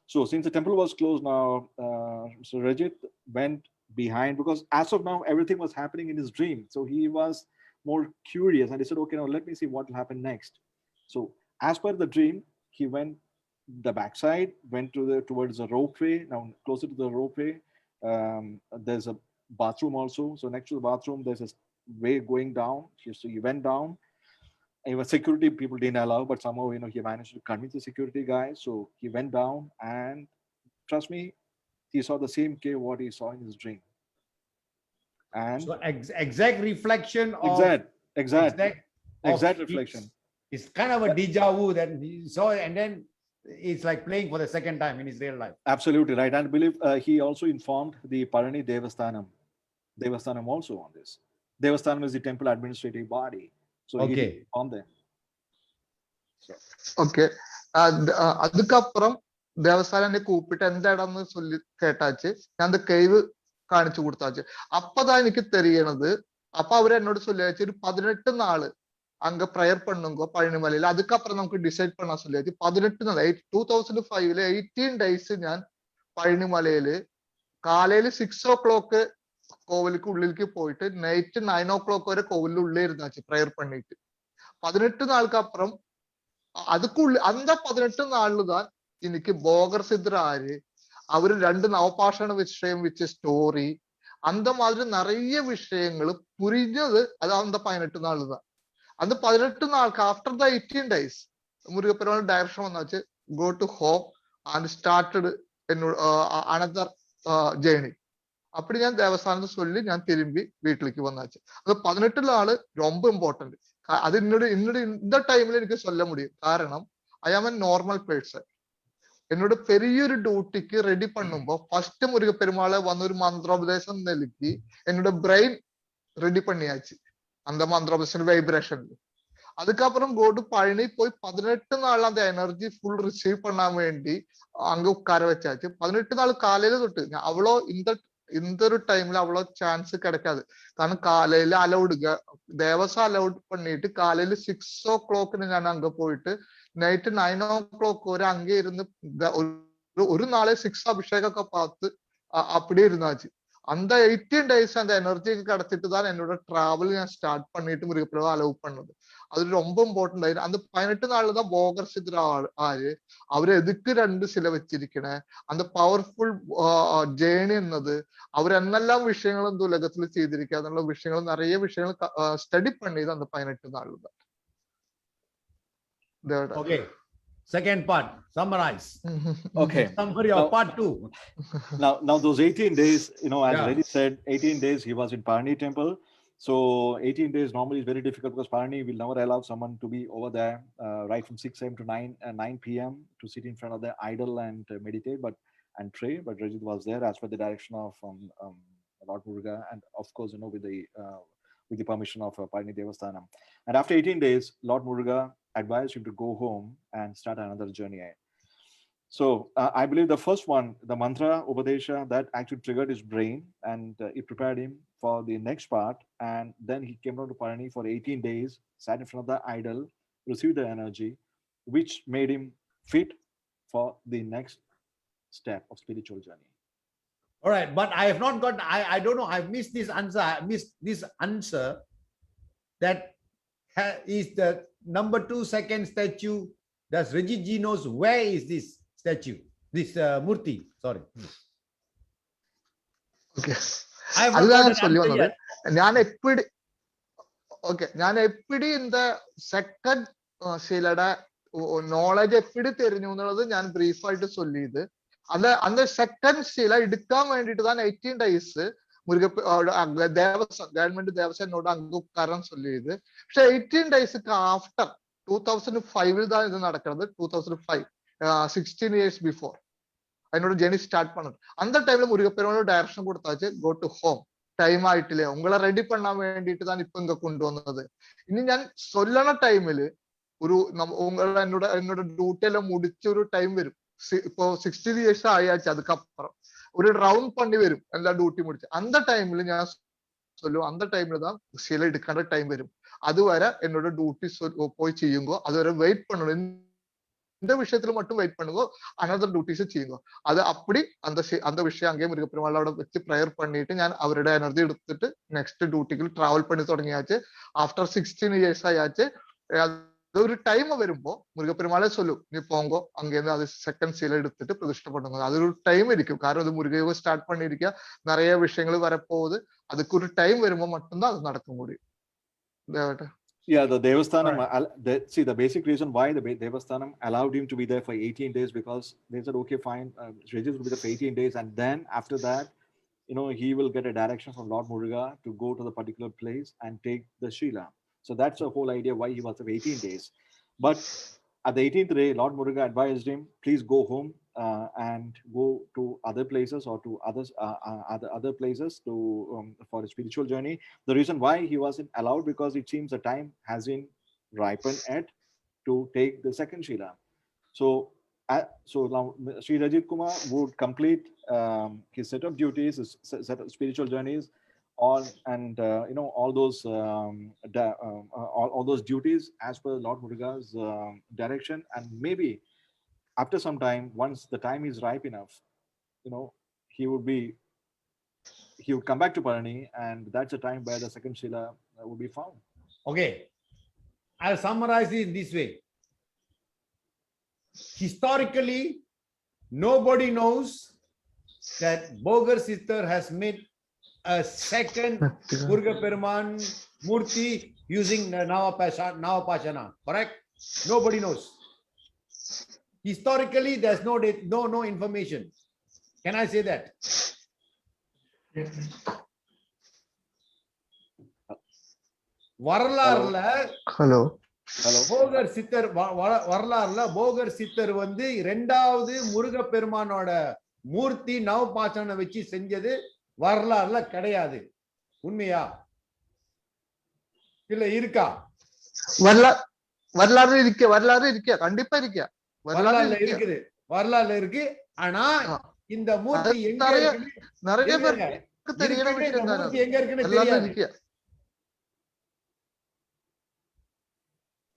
So since the temple was closed now, Mr. Rajit went behind, because as of now, everything was happening in his dream. So he was more curious and he said, okay, now let me see what will happen next. So as per the dream, he went the backside, went towards the ropeway. Now closer to the ropeway, there's a bathroom also. So next to the bathroom, there's a way going down. So he went down. Even security people didn't allow, but somehow he managed to convince the security guy. So he went down, and trust me, he saw the same cave what he saw in his dream. And so exact reflection of exact reflection. It's kind of a deja vu that he saw, and then it's like playing for the second time in his real life. Absolutely right. And I believe he also informed the Palani Devasthanam also on this. Devasthanam is the temple administrative body. So he informed them. Okay. അതുക്കപ്പുറം ദേവസ്ഥാനം എന്നെ കൂപ്പിട്ട് എന്താണെന്ന് ചൊല്ലി കേട്ടാച്ച് ഞാൻ അത് കൈവ് കാണിച്ചു കൊടുത്താച്ച്. അപ്പതാ എനിക്ക് തെരിയണത്. അപ്പൊ അവരെന്നോട് ചൊല്ലിയാச்சு ഒരു 18 നാള് அங்க ப்ரேயர் பண்ணுங்க பழனிமலையில. அதுக்கப்புறம் നമുക്ക് ഡിസൈഡ് பண்ண சொல்லியாச்சு. 18 നാൾ 2005 18 ഡേയ്സ് ഞാൻ പഴനിമലയില് കാലയില് 6 o'clock കോവിലേക്ക് ഉള്ളിലേക്ക് പോയിട്ട് നൈറ്റ് 9 o'clock വരെ കോവിലിന്റെ ഉള്ളിൽ ഇരുന്നാச்சு ப்ரேயர் பண்ணிட்டு. 18 நாளுக்கு அப்புறம் அதுக்குள்ள அந்த 18 நாள்ல தான் എനിക്ക് ബോഗർ സിദ്ധർ ആര്, അവര് 2 നവപാഷാണ വിഷയം വെച്ച് സ്റ്റോറി அந்த மாதிரி நிறைய விஷயங்கள் புரிஞ்சது. அது அந்த 18 நாள் தான். அந்த 18 நாளுக்கு after the 18 days Muruga Perumal direction വന്നാச்சு go to home and started another journey. அப்படி ഞാൻ ദേവസ്ഥാനത്ത് ചൊല്ലി ഞാൻ തിരുമ്പി വീട്ടിലേക്ക് വന്നാச்சு. അത് 18 நாள் ரொம்ப ഇമ്പോർട്ടന്റ്. அது இன்னொரு இந்த டைம்ல எனக்கு சொல்ல முடியும். காரணம் ஐ ஆம் a normal person. എന്നോട് പെരിയൊരു ഡ്യൂട്ടിക്ക് റെഡി പണ്ണുമ്പോ ഫസ്റ്റ് മുരുക പെരുമാളെ വന്നൊരു മന്ത്രോപദേശം നൽകി എന്നോട് ബ്രെയിൻ ரெடி பண்ணியாச்சு அந்த மந்திரோபദേശம் வைப்ரேஷன்ல. அதுக்கப்புறம் கோடு பழனி போய் 18 நாள் அந்த எனர்ஜி ஃபுல் ரிசீவ் பண்ண வேண்டி அங்க உட்கார வச்சாச்சு. 18 நாள் காலையில தொட்டு அவ்வளோ இந்த ஒரு டைம்ல அவ்வளோ சான்ஸ் கிடைக்காது. കാരണം காலையில அலௌடுங்க தேவசா அலௌட் பண்ணிட்டு காலையில 6 o'clock ഞാൻ அங்க போயிட்டு நைட்டு 9 o'clock வரை அங்கே இருந்து ஒரு நாளே 6 அபிஷேகத்தை பார்த்து அப்படியே இருந்தாச்சு. அந்த 18 days அந்த எனர்ஜிக்கு கிடைச்சிட்டு தான் என்னோட டிராவல் நான் ஸ்டார்ட் பண்ணிட்டு முருகப்பிரவ அலோவ் பண்ணது. அது ரொம்ப இம்பார்ட்டன்ட் ஆயிரு. அந்த 18 நாள்ல தான் போகர் சித்ரா ஆறு அவரு எதுக்கு 2 சில வச்சிരിക്കണേ அந்த பவர்ஃபுல் ஜேர்னி എന്നത് அவர் என்னெல்லாம் விஷயங்களும் இந்த உலகத்துல செய்திருக்க அதனால விஷயங்கள் நிறைய விஷயங்கள் ஸ்டடி பண்ணிது அந்த 18 நாள்ல தான். Okay, second part, summarize. Okay. Summary of part 2. Now those 18 days, as Yeah. Reddy said, 18 days he was in Palani Temple. So 18 days normally is very difficult because Palani will never allow someone to be over there right from 6 a.m. to 9 p.m. to sit in front of the idol and meditate and pray. But Rajit was there as per the direction of Lord Muruga and of course with the permission of Palani Devasthanam. And after 18 days, Lord Muruga advised him to go home and start another journey. So I believe the first one, the mantra Upadesha, that actually triggered his brain and it prepared him for the next part. And then he came down to Palani for 18 days, sat in front of the idol, received the energy, which made him fit for the next step of spiritual journey. All right, but I have not got, I don't know, I've missed this answer. I missed this answer. That is the number 2 second statue. Does Rajit ji knows where is this statue? This Murti, sorry. Okay. I have not அதுதான் got நான் an சொல்லி answer வந்தது. yet. ഞാൻ എപ്പിടി இந்த second ശീലയുടെ knowledge എപ്പിടി தெரிஞ்சு എന്നുള്ളത് ഞാൻ brief ആയിട്ട് ചൊല്ലിയത്. அந்த செகண்ட் ശീല എടുക്കാൻ വേണ്ടിട്ട് தான் 18 days മുരുക ഗവൺമെന്റ് ദേവസ്വം എന്നോട് அங்க உட்காரன்னு சொல்லியது. പക്ഷെ 18 daysக்கு ആഫ്റ്റർ 2005 தான் இது நடக்கிறது. 2005 16 years before என்னோட ஜேர்னி ஸ்டார்ட் பண்ணது. அந்த டைம்ல முருகப்பெருமானோட டைரக்ஷன் கொடுத்தாச்சு, கோ டு ஹோம், டைம் ஆயிട്ടില്ലേ, உங்களை ரெடி பண்ண வேண்டிட்டு தான் இப்ப இங்க കൊണ്ടുവന്നത്. ഇനി ഞാൻ சொல்லണ ടൈമില് ഒരു എന്നോட ഡ്യൂട്ടി എല്ലാം മുടിച്ച ഒരു ടൈം വരും. இப்போ 16 years ஆயாச்சு. அதுக்கப்புறம் ஒரு ரவுண்ட் பண்ணி வரும் எல்லா டியூட்டி முடிச்சு. அந்த டைம்ல ഞാൻ சொல்லுவோம் அந்த டைம்ல தான் சில எடுக்கிற டைம் வரும். அதுவரை என்னோட டியூட்டி போய் செய்யுங்க. அதுவரை வெயிட் பண்ணணும். இந்த விஷயத்துல மட்டும் வெயிட் பண்ணுங்க, அனதர் டியூட்டிஸ் செய்யுங்க. அது அப்படி அந்த விஷயம் அங்கேயே முருகப்பெருமாளோட வச்சு ப்ரேயர் பண்ணிட்டு ഞാൻ അവരുടെ എനർജി എടുത്തിട്ട് നെക്സ്റ്റ് ഡ്യൂട്ടിക്ക് ട്രാവൽ பண்ணி തുടങ്ങിയാச்சு. After 16 years ആയാச்சு. ഒരു ടൈം വരുമ്പോ മുരുകപ്പെരുമാളെ ചൊല്ലും, നീ പോങ്കോ അங்கேருந்து அது செகண்ட் சீல எடுத்துட்டு பிரதிஷ்டை பண்ணுங்க. அது ஒரு டைம் இருக்கும். காரணம் இது முருகையோக ஸ்டார்ட் பண்ணிருக்க, நிறைய விஷயங்கள் வரப்போகுது. அதுக்கு ஒரு டைம் வரும்போ மட்டும்தான் அது நடக்க முடியும். Yeah, the Devasthanam, see the basic reason why the Devasthanam allowed him to be there for 18 days because they said, okay, fine, Rajit will be there for 18 days and then after that, he will get a direction from Lord Muruga to go to the particular place and take the Sheela. So that's the whole idea why he was there for 18 days. But at the 18th day, Lord Muruga advised him, please go home and go to other places or to other places to for a spiritual journey. The reason why he wasn't allowed because it seems the time hasn't ripened yet to take the second Sheela. So now Sri Rajit Kumar would complete his set of duties, his set of spiritual journeys, all those all those duties as per Lord Muruga's direction, and maybe after some time, once the time is ripe enough, he would come back to Palani, and that's the time where the second Sheela would be found. Okay, I'll summarize it this way. Historically, nobody knows that Bogar sister has made a second Muruga Peruman Murti using Navapashana, correct? Nobody knows. Historically, there's no information. Can I say that? வரலாறுல hello Hello. Bogar சித்தர் வரலாறுல போகர் சித்தர் வந்து இரண்டாவது முருக பெருமானோட மூர்த்தி நவபாஷான வச்சு செஞ்சது வரலாறுல கிடையாது. உண்மையா இல்ல இருக்கா? வரலாறு இருக்க கண்டிப்பா இருக்க வரலாறுல இருக்குது, வரலாறுல இருக்கு. ஆனா இந்த மூர்த்தி எங்க இருக்கு? நிறைய பேருக்கு தெரியற விஷயம் தான். எங்க இருக்குன்னு தெரியாது.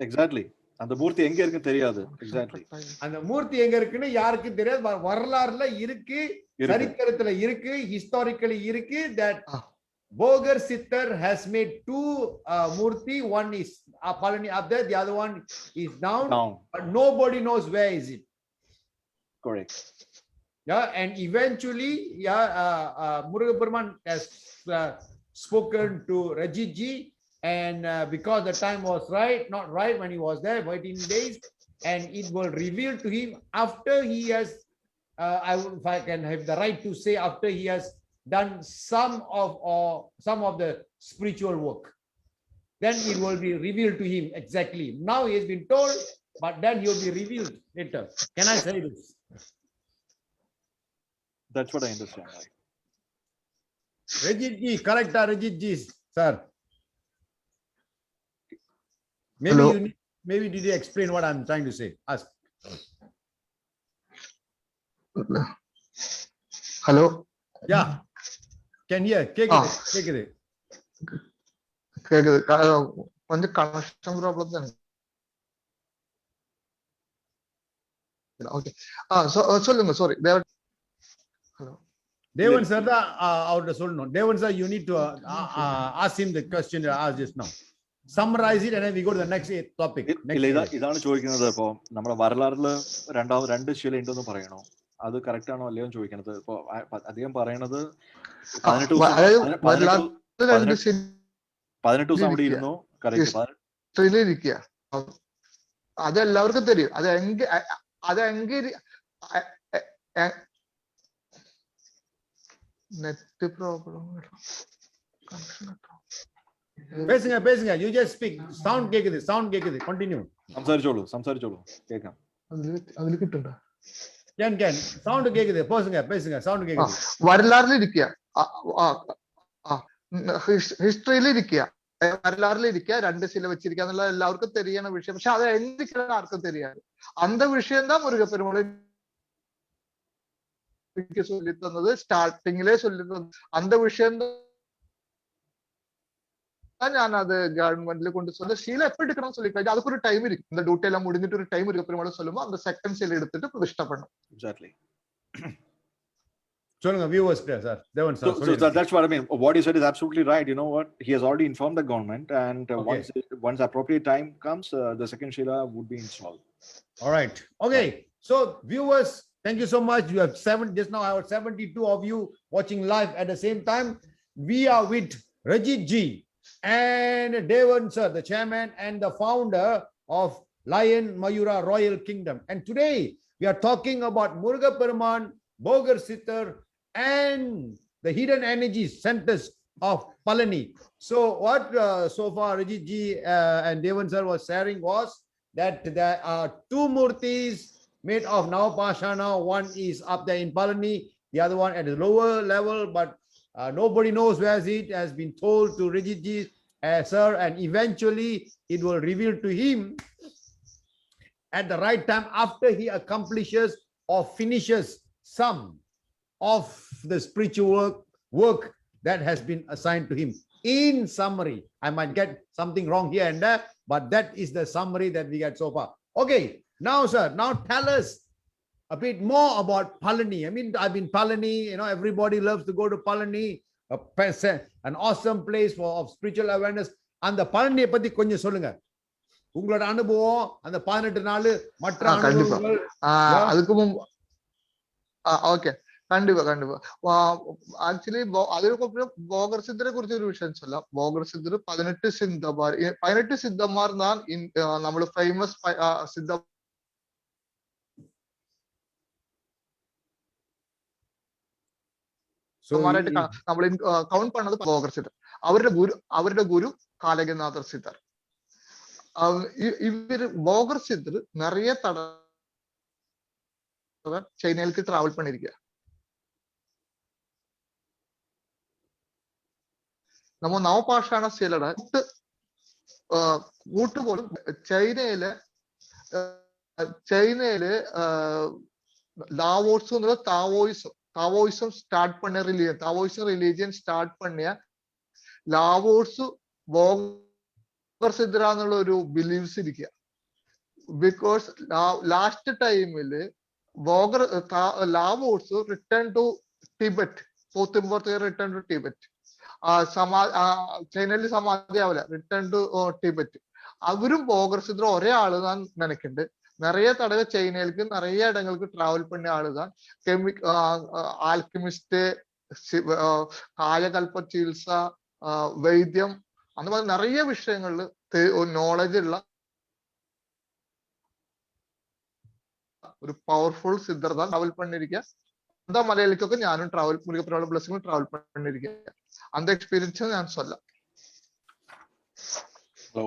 எக்ஸாக்ட்லி. அந்த மூர்த்தி எங்க இருக்குன்னு தெரியாது. எக்ஸாக்ட்லி. அந்த மூர்த்தி எங்க இருக்குன்னு யாருக்கும் தெரியாது. வரலாறுல இருக்கு, சரித்திரத்துல இருக்கு, ஹிஸ்டாரிக்கலி இருக்கு. that Bogar Siddhar has made two murti. One is Palani up there, the other one is down. But nobody knows where is it. Correct. Yeah, and eventually, Muruga Peruman has spoken to Rajitji, and because the time was not right when he was there, 14 days, and it will reveal to him after he has, if I can have the right to say, after he has done some of the spiritual work, then it will be revealed to him exactly. Now he has been told, but then he will be revealed later. Can I say this? That's what I understand. Rajitji, correct, Rajitji, sir. Maybe did you explain what I'm trying to say? Ask. Hello. Yeah. Can hear. கேக்குது. கொஞ்சம் connection problem தான். Okay. சொல்லுங்க. Sorry. Hello. Devan sir da அவர்ட்ட சொல்லணும். Devan sir, you need to ask him the question you asked just now. Summarize it and then we go to the next topic. ഇതാണ് ചോദിക്കുന്നത്. ഇപ്പോ നമ്മുടെ വരലാറില് രണ്ട് ശീല ഉണ്ടെന്ന് പറയണോ? അത് കറക്റ്റ് ആണോ അല്ലയോ ചോദിക്കണത്. ഇപ്പൊ അദ്ദേഹം പറയണത് 18 ദിവസം അവിടെ ഇരുന്നു. കറക്റ്റ്. അതെല്ലാവർക്കും തരും. Net problem. பேசுங்க. You just speak. Sound கேக்குது. Continue. സംസാരിച്ചോളൂ. കേൾക്കാം. അതിൽ കിട്ടണ്ട. Can sound கேக்குது. பேசுங்க. sound கேக்குது. வரலாறுல இருக்கியா? ഹിസ്റ്ററിയിൽ ഇരിക്കുക. வரலாறுல ഇരിക്കുക. രണ്ട് ശില വെച്ചിരിക്കുക എന്നുള്ള എല്ലാവർക്കും തെരിയണ വിഷയം. പക്ഷെ അത് എന്തിനാണ് ആർക്കും தெரியாது. அந்த விஷயம் தான் முருக பெருமாள் சொல்லி தந்தது. ஸ்டார்டிங்லே சொல்லி தந்தது அந்த விஷயம் தான். ഞാൻ അത് ഗവൺമെന്റിൽ കൊണ്ട് சொல்ல ശീല எப்ப எடுக்கணும்னு சொல்லி കഴിഞ്ഞാൽ அதுக்கு ஒரு டைம் இருக்கு. இந்த டியூட்டி எல்லாம் முடிஞ்சிட்டு ஒரு டைம் இருக்கு. பெருமாள் சொல்லும்போது அந்த செகண்ட் சீல எடுத்துட்டு பிரதிஷ்டை பண்ணணும். Exactly. சொல்லுங்க viewers sir. Devan sir. So that's what I mean. What you said is absolutely right. You know what? He has already informed the government, and once appropriate time comes, the second Shila would be installed. All right. Okay. So viewers, thank you so much. You have just now I have 72 of you watching live at the same time. We are with Rajitji and Devan sir, the chairman and the founder of Lion Mayura Royal Kingdom. And today we are talking about Muruga Peruman, Bogar Siddhar, and the hidden energy centers of Palani. So what so far Rajitji and Devan sir was sharing was that there are two murtis made of Navapashana. One is up there in Palani, the other one at a lower level, but nobody knows where it has been told to Rajitji sir, and eventually it will reveal to him at the right time after he accomplishes or finishes some of the spiritual work that has been assigned to him. In summary, I might get something wrong here and there, but that is the summary that we get so far. Okay, now sir, tell us a bit more about Palani. I mean, I've been Palani, everybody loves to go to Palani, an awesome place of spiritual awareness. And the Palani பத்தி கொஞ்சம் சொல்லுங்க. உங்களோட அனுபவம் அந்த 18 நாள் மற்ற அனுபவங்கள். அதுக்கு ஓகே, கண்டிப்பா. ஆக்சுவலி அதுக்கப்புறம் போகர் சித்தரை குறிச்ச ஒரு விஷயம் சொல்லலாம். போகர் சித்தர் 18 சித்தமார் தான் നമ്മള് ഫേമസ് സിദ്ധ നമ്മൾ കൗണ്ട് പണത് പോകർ സിദ്ധർ. അവരുടെ ഗുരു കാലകനാഥർ സിദ്ധർ. இவர் போகர் சித்தர் நிறைய தடவை சைனாவுக்கு டிராவல் பண்ணிருக்க. நம்ம நவபாஷாண சிலட കൂട്ടുപോലും ചൈനയില് ലാവോസ് എന്നുള്ള താവോയിസം സ്റ്റാർട്ട് பண்ண ரிலிஜன் தாவோயிசம் ரிலிஜன் ஸ்டார்ட் பண்ணிய ലാവോസ് ബോഗർ സിദ്ര എന്നുള്ള ഒരു ബിലീവ്സ് ഇരിക്കുക. ബിക്കോസ് ലാസ്റ്റ് ടൈമില് Bogar Laozi return to Tibet, return to Tibet. ചൈനയിൽ സമാധി ആവില്ല, റിട്ടേൺ ടു ടിബറ്റ്. അവരും போகர் சித்ரா ஒரே ஆளுதான் நினைக்கிண்டு. நிறைய தடவை சைனலுக்கு நிறைய இடங்களுக்கு டிராவல் பண்ண ஆளுதான். ஆல்கெமிஸ்ட், കായകൽപ്പ ചികിത്സ, വൈദ്യം, அந்த மாதிரி நிறைய விஷயங்கள்ல നോളജ് ഉള്ള ഒരു പവർഫുൾ സിദ്ധർ தான் டிராவல் பண்ணிருக்கேன். அந்த மலையாளிക്കൊക്കെ ഞാനും டிராவல் മുരുകപ്പുറമുള്ള ബ്ലെസ്സിംഗ് டிராவல் பண்ணிருக்கேன். அந்த எக்ஸ்பீரியன்ஸ் நான் சொல்ல. Hello.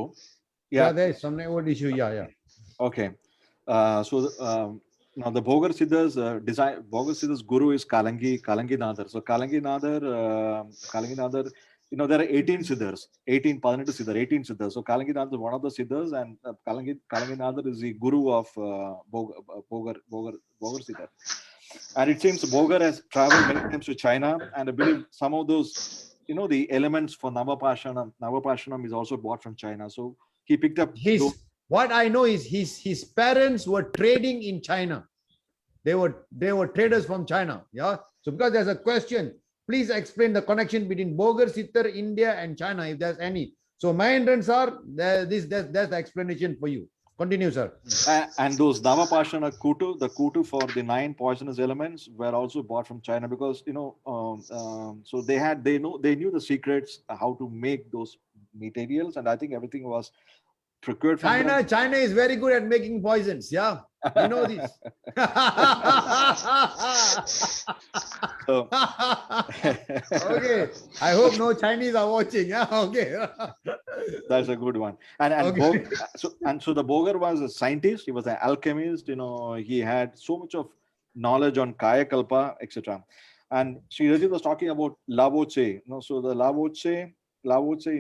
Yeah, there is some network issue. Yeah. Okay. Now the Bogar Siddha's Bogar Siddha's guru is Kalangi Nadar. So Kalangi Nadar, there are 18 Siddhas, 18 Siddhas. So Kalangi Nadar is one of the Siddhas, and Kalangi Nadar is the guru of Bogar Siddha. And it seems Bogar has traveled many times to China, and I believe some of those, the elements for Navapashanam is also bought from China. So he picked up what I know is his parents were trading in China. They were traders from China. Yeah. So because there's a question, please explain the connection between Bogar Siddhar, India and China, if there's any. So my entrance are that's the explanation for you. Continue, sir. And those Navapashana kutu, the kutu for the 9 poisonous elements, were also bought from China, because so they knew the secrets how to make those materials, and I think everything was procured from China is very good at making poisons. Yeah, you know this. So, okay, I hope no Chinese are watching. Yeah, okay. That's a good one. And okay. So the Bogar was a scientist. He was an alchemist. He had so much of knowledge on Kaya Kalpa, etc. And Sri Rajiv was talking about Lao Tse. So the Lao Tse,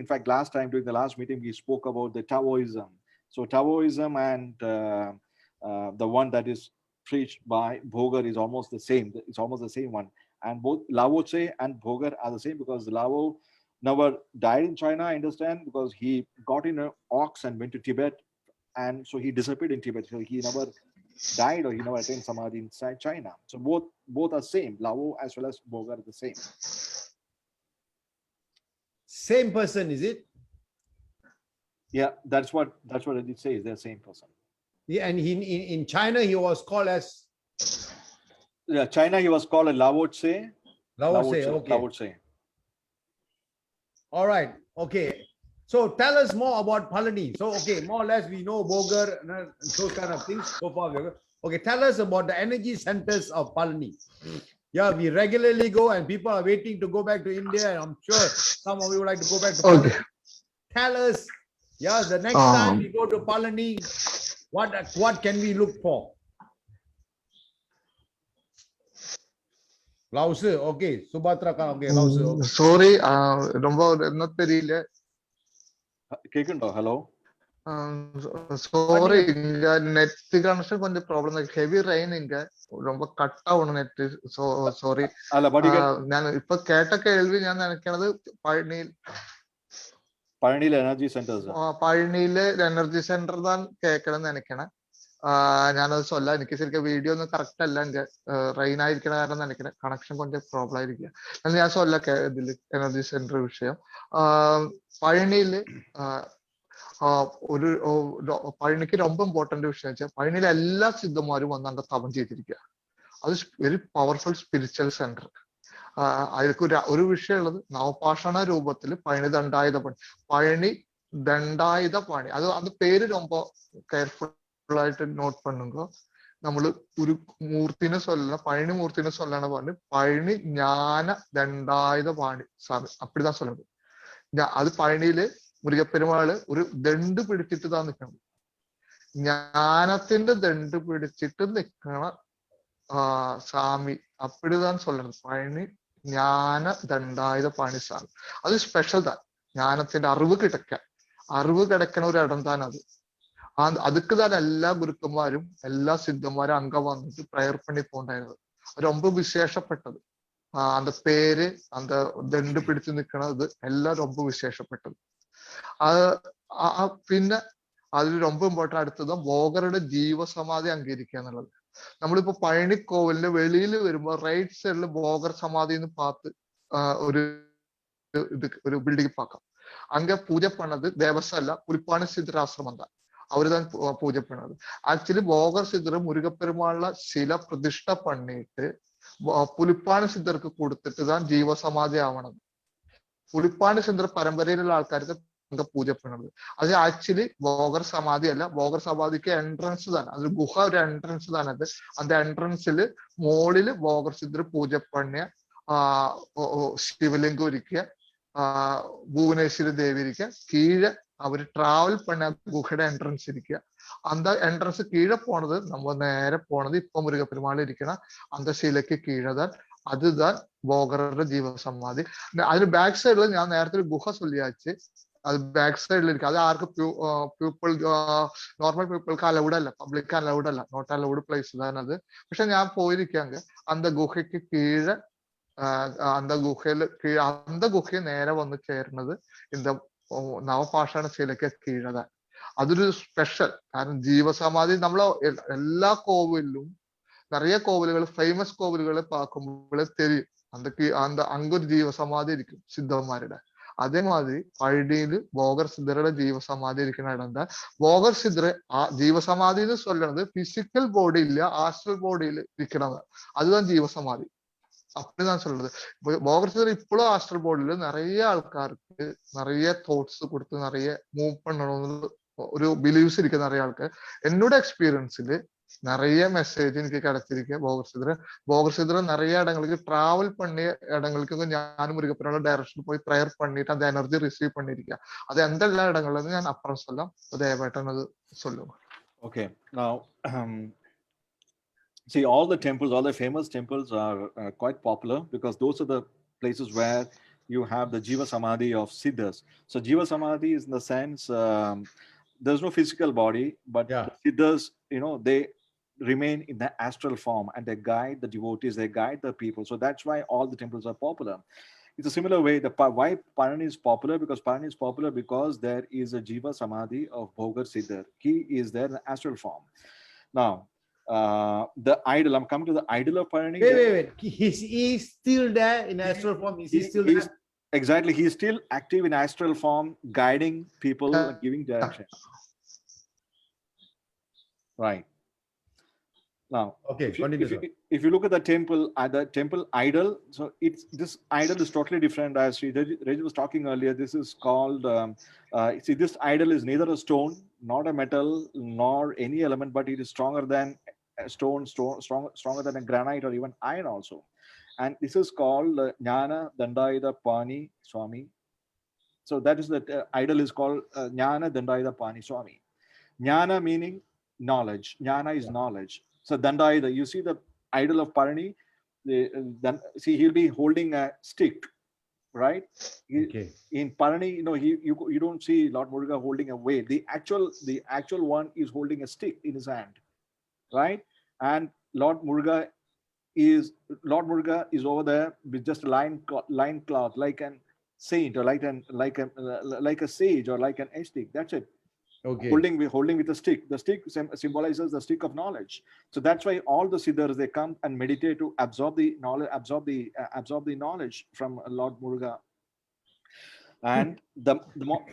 in fact, last time during the last meeting, we spoke about the Taoism. So Taoism and the one that is preached by Bogar is almost the same. It's almost the same one. And both Lao Tse and Bogar are the same, because Lao never died in China, I understand, because he got in an ox and went to Tibet, and so he disappeared in Tibet. So he never died, or he never attained samadhi inside China. So both are same. Lao as well as Bogar are the same. Same person, is it? Yeah, that's what it says. They're same person. Yeah, and in China he was called as. Yeah, China he was called a Lao Tse. Okay. Lao Tse. All right. Okay. So tell us more about Palani. So okay, more or less we know Bogar and those kind of things so far. Okay, tell us about the energy centers of Palani. Yeah, we regularly go, and people are waiting to go back to India, and I'm sure some of you would like to go back to Palani. Tell us, the next time we go to Palani, what can we look for? Lausu, okay. Subhatra ka, okay. Lausu. Okay. Sorry, ரொம்ப என்ன தெரியல. கேக்குண்டோ? Hello. Sorry, இங்க net connection கொஞ்சம் problem இருக்கு. Heavy rain இங்க ரொம்ப cut ஆகணும் net. Sorry. ഞാൻ ഇപ്പൊ കേട്ട കേൾവി ഞാൻ നിனைക്കണത് പഴനിയിലെ എനർജി സെന്റേഴ്സ്. പഴനിയിലെ എനർജി സെന്റർ தான் കേൾക്കണമെന്ന് நினைக்கிறேன். ഞാനത് சொல்ல എനിക്ക് ശരിക്കും വീഡിയോ ഒന്നും കറക്റ്റ് അല്ല, ഇங்க റെയിൻ ആയിരിക്കണ കാരണം നിனைக்கிறேன் കണക്ഷൻ கொஞ்சம் ப்ராப்ளம் ആയിരിക്കുക. ഞാൻ சொல்ல ഇതില് എനർജി സെന്റർ വിഷയം. പഴനിയില് പഴനിക്ക് ரொம்ப ഇമ്പോർട്ടന്റ് വിഷയം വെച്ചാൽ പഴനിയിലെ എല്ലാ സിദ്ധന്മാരും വന്ന് അங்க തപം ചെയ്തിരിക്കുക. അത് വെരി പവർഫുൾ സ്പിരിച്വൽ സെന്റർ. അതിലേക്ക് ഒരു വിഷയമുള്ളത് നവപാഷാണ രൂപത്തിൽ പഴനി ദണ്ഡായുധ പാണി. അത് പേര് ரொம்ப കെയർഫുൾ ആയിട്ട് നോട്ട് பண்ணுங்க. നമ്മള് ഒരു മൂർത്തിനെ சொல்லலாம், പഴനി മൂർത്തിനെ சொல்லணும் പറഞ്ഞു പഴനി ஞான ദണ്ഡായുധ പാണി சாமி அப்படிதான் சொல்லணும். அது பழனியில മുരുകപ്പെരുമാള് ഒരു ദണ്ട് പിടിച്ചിട്ട് താ നിൽക്കണം. ஞானത്തിന്റെ ദണ്ട് പിടിച്ചിട്ട് നിൽക്കണ சாமி அப்படிதான் சொல்றது. பழனி ஞான தண்டாயுத பாணி சாமி. அது ஸ்பெஷல் தான். ஞானത്തിന്റെ അറിവ് കിടക്കണ ഒരു ഇടം താൻ അത്. அதுக்கு தான் എല്ലാ ഗുരുക്കന്മാരും എല്ലാ സിദ്ധന്മാരും അങ്ക വന്നിട്ട് പ്രയർ പണി പോണ്ടായിരുന്നത്. ரொம்ப விசேஷப்பட்டது. அந்த പേര് அந்த ദണ്ട് പിടിച്ചു നിൽക്കണത് എല്ലാം ரொம்ப വിശേഷപ്പെട്ടത്. പിന്നെ അതിൽ ரொம்ப ഇമ്പോർട്ടൻ്റ് അടുത്തത് ബോഗറുടെ ജീവസമാധി അംഗീകരിക്കുക എന്നുള്ളത്. നമ്മളിപ്പോ പഴനിക്കോവിലിന്റെ വെളിയിൽ വരുമ്പോ റൈറ്റ് സൈഡിൽ ബോഗർ സമാധി എന്ന് പാത്ത് ഒരു ബിൽഡിംഗ് പാക്കാം. அங்க பூஜை பண்ணது தேவசம் இல்ல, புலிப்பாணி சித்தர் ஆசிரமம் தான். அவருதான் பூஜை பண்ணது. ஆக்சுவலி போகர் சித்தர் முருகப்பெருமாள்ல சில பிரதிஷ்ഠ பண்ணிட்டு പുലിപ്പാണി സിദ്ധർക്ക് കൊടുത്തിട്ട് താൻ ജീവസമാധി ആവണത്. പുലിപ്പാണി സിദ്ധർ പരമ്പരയിലുള്ള ആൾക്കാർക്ക് പൂജ പണത്. അത് ആക്ച്വലി ബോഗർ സമാധി അല്ല, ബോഗർ സമാധിക്ക് എൻട്രൻസ് തന്നെ, അത് ഗുഹ ഒരു എൻട്രൻസ് തന്നെ. അത് அந்த എൻട്രൻസിൽ മോളില് ബോഗർ സിദ്ധർ പൂജ പണിയ ശിവലിംഗം ഇരിക്കുക, ഭുവനേശ്വരി ദേവി ഇരിക്കുക, കീഴെ അവര് ട്രാവൽ പണ ഗുഹയുടെ എൻട്രൻസ് ഇരിക്കുക. அந்த എൻട്രൻസ് കീഴെ പോണത് നമ്മൾ നേരെ പോണത് ഇപ്പൊ മുരുകപ്പെരുമാൾ ഇരിക്കണ அந்த ശിലയ്ക്ക് കീഴതാൻ. അതുതാൻ ബോഗറുടെ ജീവസമാധി. അതിന് ബാക്ക് സൈഡിൽ ഞാൻ നേരത്തെ ഒരു ഗുഹ ചൊല്ലിയാച്ച്, അത് ബാക്ക് സൈഡിൽ ഇരിക്കും. അത് ആർക്ക് പീപ്പിൾ നോർമൽ പീപ്പിൾക്ക് അലൗഡ് അല്ല, പബ്ലിക് അലൗഡ് അല്ല, നോട്ട് അലൗഡ് പ്ലേസ് തന്നെ അത്. പക്ഷെ ഞാൻ പോയിരിക്കാങ്ക அந்த ഗുഹയ്ക്ക് കീഴെ அந்த ഗുഹയെ നേരെ വന്ന് ചേരുന്നത് இந்த നവപാഷാണ ശിലയ്ക്ക് കീഴതാണ്. അതൊരു സ്പെഷ്യൽ. കാരണം ജീവസമാധി നമ്മളെ എല്ലാ കോവിലും நிறைய கோவில்கள் ഫേമസ് കോവിലുകൾ பார்க்கும்போது தெரியும் அங்க ஒரு ജീവസമാധി ഇരിക്കും സിദ്ധന്മാരുടെ. അതേമാതിരി പഴനിയില് ബോഗർ സിദ്ധരുടെ ജീവസമാധി ഇരിക്കുന്ന ഇടം എന്താ, ബോഗർ സിദ്ധർ ആ ജീവസമാധി എന്ന് ചൊല്ലണത് ഫിസിക്കൽ ബോഡി ഇല്ല, ആസ്ട്രൽ ബോഡിയിൽ ഇരിക്കണത്. അതുதான் ജീവസമാധി. அப்படிதான் சொல்றது. போகர் சித்தர் இப்பளும் ஆஸ்ட்ரல் போர்டில் நிறைய ஆൾക്കാർക്ക് நிறைய തോട്ട്സ് കൊടുത്ത് நிறைய മൂവ് பண்ணணும்னு ഒരു ബിലീവ്സ് ഇരിക്കുന്ന நிறைய ആൾക്ക്. എന്നോട് എക്സ്പീരിയൻസിൽ நிறைய மெசேஜ் എനിക്ക് கிடைச்சிருக்கு. போகர் சித்தர் நிறைய இடங்களுக்கு டிராவல் பண்ணிய இடங்களுக்கு ഞാനും മുരുകപ്പനുള്ള ഡയറക്ഷൻ പോയി പ്രയർ பண்ணிட்டு அந்த எனர்ஜி ரிசீவ் பண்ணிருக்கேன். அது எந்த எல்லா இடங்கள்ல ഞാൻ அப்புறம் சொல்லலாம், ദയവായിട്ട് അത് சொல்லுங்க. Okay, now see, all the temples, all the famous temples are quite popular because those are the places where you have the Jiva Samadhi of Siddhas. So Jiva Samadhi is in the sense there's no physical body, but the Siddhas, they remain in the astral form and they guide the devotees, they guide the people. So that's why all the temples are popular. It's a similar way. Why Palani is popular? Because Palani is popular because there is a Jiva Samadhi of Bogar Siddhar. He is there in the astral form. Now, the idol, I'm coming to the idol of Palani. Wait. He's still there in astral form? Is he still there? Exactly. He's still active in astral form, guiding people, giving direction. Right. Now, okay, if you look at the temple idol, so this idol is totally different. As Raj was talking earlier, this is called, see, this idol is neither a stone, not a metal, nor any element, but it is stronger than a stone, stronger than a granite or even iron also. And this is called Jnana Dandayuda Pani Swami. So that is the idol is called Jnana Dandayuda Pani Swami. Jnana meaning knowledge. Jnana is knowledge. So Dandayuda, you see the idol of Palani, see he'll be holding a stick, right? Okay. In Palani, you don't see Lord Muruga holding a weight. The actual one is holding a stick in his hand, right? And Lord Muruga is over there with just a line cloth, like an saint or like a sage or like an ascetic. That's it. Okay. Holding with a stick. The stick symbolizes the stick of knowledge. So that's why all the siddhas, they come and meditate to absorb the knowledge, absorb the knowledge from Lord Muruga. And the more,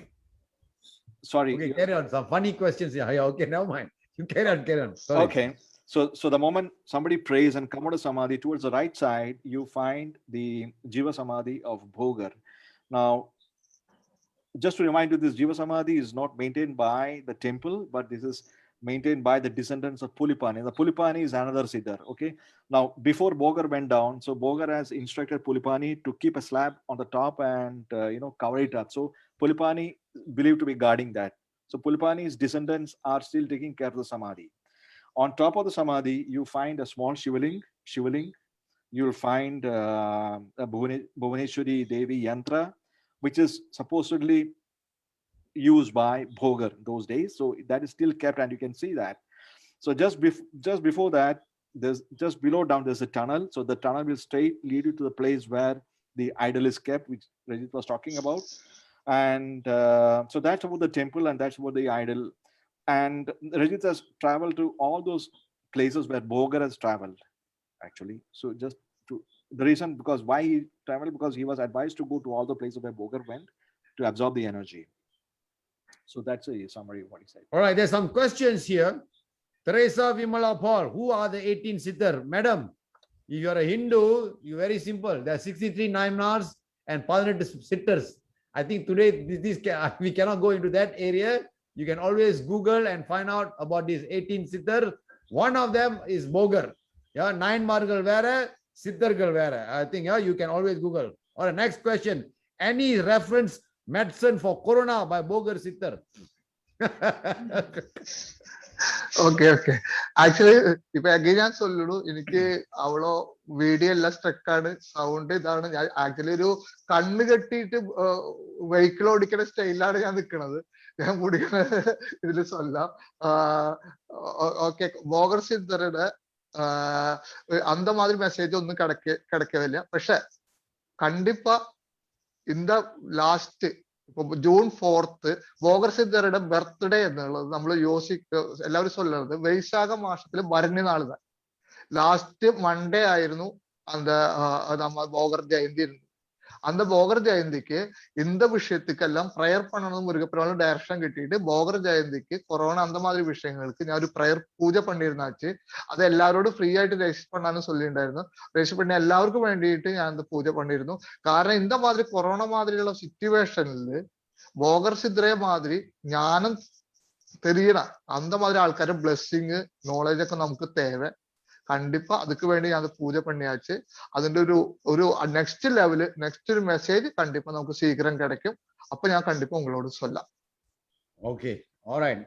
sorry. Okay, carry on. Some funny questions here. Okay, never mind. You carry on. Sorry. Okay. So the moment somebody prays and come out of samadhi, towards the right side, you find the Jiva Samadhi of Bogar. Now, just to remind you, this Jiva Samadhi is not maintained by the temple, but this is maintained by the descendants of Pulipani. The Pulipani is another Siddha. Okay. Now, before Bogar went down, so Bogar has instructed Pulipani to keep a slab on the top and cover it up. So Pulipani believed to be guarding that. So Pulipani's descendants are still taking care of the Samadhi. On top of the Samadhi, you find a small Shivaling. You'll find a Bhuvaneshwari Devi Yantra, which is supposedly used by Bogar those days. So that is still kept, and you can see that. So just before that, there's just below down, there's a tunnel. So the tunnel will straight lead you to the place where the idol is kept, which Rajit was talking about. And so that's about the temple, and that's about the idol. And Rajit has traveled to all those places where Bogar has traveled, actually. So just to the reason, because why he traveled, because he was advised to go to all the places where Bogar went to absorb the energy. So that's a summary of what he said. All right, there's some questions here. Teresa Vimala Paul, who are the 18 Siddhar? Madam, if you're a Hindu, you're very simple. There are 63 Naimnars and 18 Siddhars. I think today we cannot go into that area. You can always Google and find out about these 18 Siddhar. One of them is Bogar. Yeah, 9 Margal Vera, Siddhargal Vera. I think you can always Google. All right, next question. Any reference medicine for corona by Bogar Siddhar? Okay okay actually ഇപ്പൊ again ഞാൻ சொல்லுള്ളൂ എനിക്ക് അവളോ video എല്ലാം സ്ട്രക്കാണ് sound ഇതാണ്. ഞാൻ actually ഒരു കണ്ണ് കെട്ടിയിട്ട് vehicle ഓടിക്കുന്ന സ്റ്റൈലാണ് ഞാൻ നിൽക്കുന്നത്. ഞാൻ കുടിക്കുന്ന ഇതില് ചൊല്ലാം. ഓക്കെ, ബോഗർ സിദ്ധറുടെ அந்த மாதிரி மெசேஜ் ஒன்றும் கிடைக்கவில்லை. പക്ഷെ കണ്ടിപ്പാ இந்த ലാസ്റ്റ് ഇപ്പൊ ജൂൺ 4th ബോഗർ സിദ്ധറുടെ ബർത്ത്ഡേ എന്നുള്ളത് നമ്മൾ എല്ലാവരും சொல்றது വൈശാഖ മാസത്തില് ഭരണി നാള് தான். ലാസ്റ്റ് മൺഡേ ആയിരുന്നു நம்ம போகர் ஜெயந்தி இருந்தது. அந்த போகர் ஜெயந்திக்கு இந்த விஷயத்துக்கெல்லாம் ப்ரேயர் பண்ணணும் முருகப்பெருமாள் டைரக்ஷன் கிட்டிட்டு போகர் ஜெயந்திக்கு கொரோனா அந்த மாதிரி விஷயங்களுக்கு ഞാൻ ഒരു പ്രയർ പൂജ பண்ணிருந்தாச்சு. അത് എല്ലാവരോടും ഫ്രീ ആയിട്ട് രജിസ്റ്റർ பண்ணான்னு சொல்லியிருந்தாയിരുന്നു. രജിസ്റ്റർ பண்ண എല്ലാവർക്കും വേണ്ടിയിട്ട് ഞാൻ அந்த പൂജ பண்ணிருந்தோம். കാരണം இந்த மாதிரி கொரோனா மாதிரிയുള്ള സിറ്റുവേഷനില് போகர் സിദ്ധരെ மாதிரி ஞானம் தெரியണം. அந்த மாதிரி ആൾക്കാരുടെ ബ്ലെസ്സിങ് നോളജ് ഒക്കെ നമുക്ക് തേവ. கண்டிப்பா அதுக்கு வேண்டி அது பூஜை பண்ணியாச்சு. അതിന്റെ ഒരു നെക്സ്റ്റ് ലെവല് നെക്സ്റ്റ് ഒരു മെസ്സേജ് കണ്ടിപ്പാ നമുക്ക് ശീഘ്രം கிடைக்கும். അപ്പൊ ഞാൻ കണ്ടിപ്പാ ഉങ്ങളോട് ചൊല്ലാം. Okay, all right.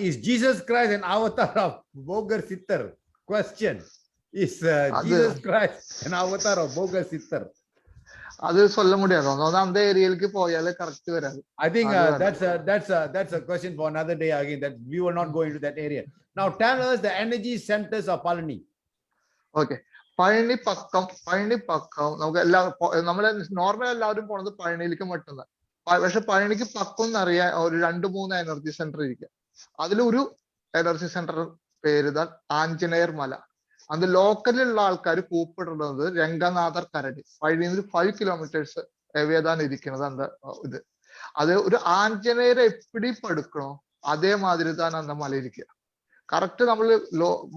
Is Jesus Christ an avatar of Bogar Siddhar? Question. Is Jesus Christ an avatar of Bogar Siddhar? അത് சொல்ல முடியாது. அந்த ஏரியாவுக்கு போயாலே கரெக்ட் வராது. I think that's a question for another day again, that we will not go into that area. Now tell us the energy centers of Palani. Okay, Palani പക്കം നമുക്ക് നമ്മളെ normal എല്ലാവരും പോണത് പഴനിയിലേക്ക് മറ്റുന്നത്. പക്ഷെ പഴനിക്ക് പക്കം എന്നറിയാൻ ഒരു 2-3 എനർജി സെന്റർ ഇരിക്കുക. അതിലൊരു എനർജി സെന്റർ പേര് താൻ ആഞ്ജനേയർ മല. അത് ലോക്കലിലുള്ള ആൾക്കാർ കൂപ്പിടുന്നത് രംഗനാഥർ കരടി. പഴനിയിൽ 5 കിലോമീറ്റേഴ്സ് എവേതാണ് ഇരിക്കുന്നത്. ഇത് അത് ഒരു ആഞ്ജനേയരെ എപ്പിടി പടുക്കണോ അതേമാതിരി താൻ അന്ന മല ഇരിക്കുക. കറക്റ്റ് നമ്മള്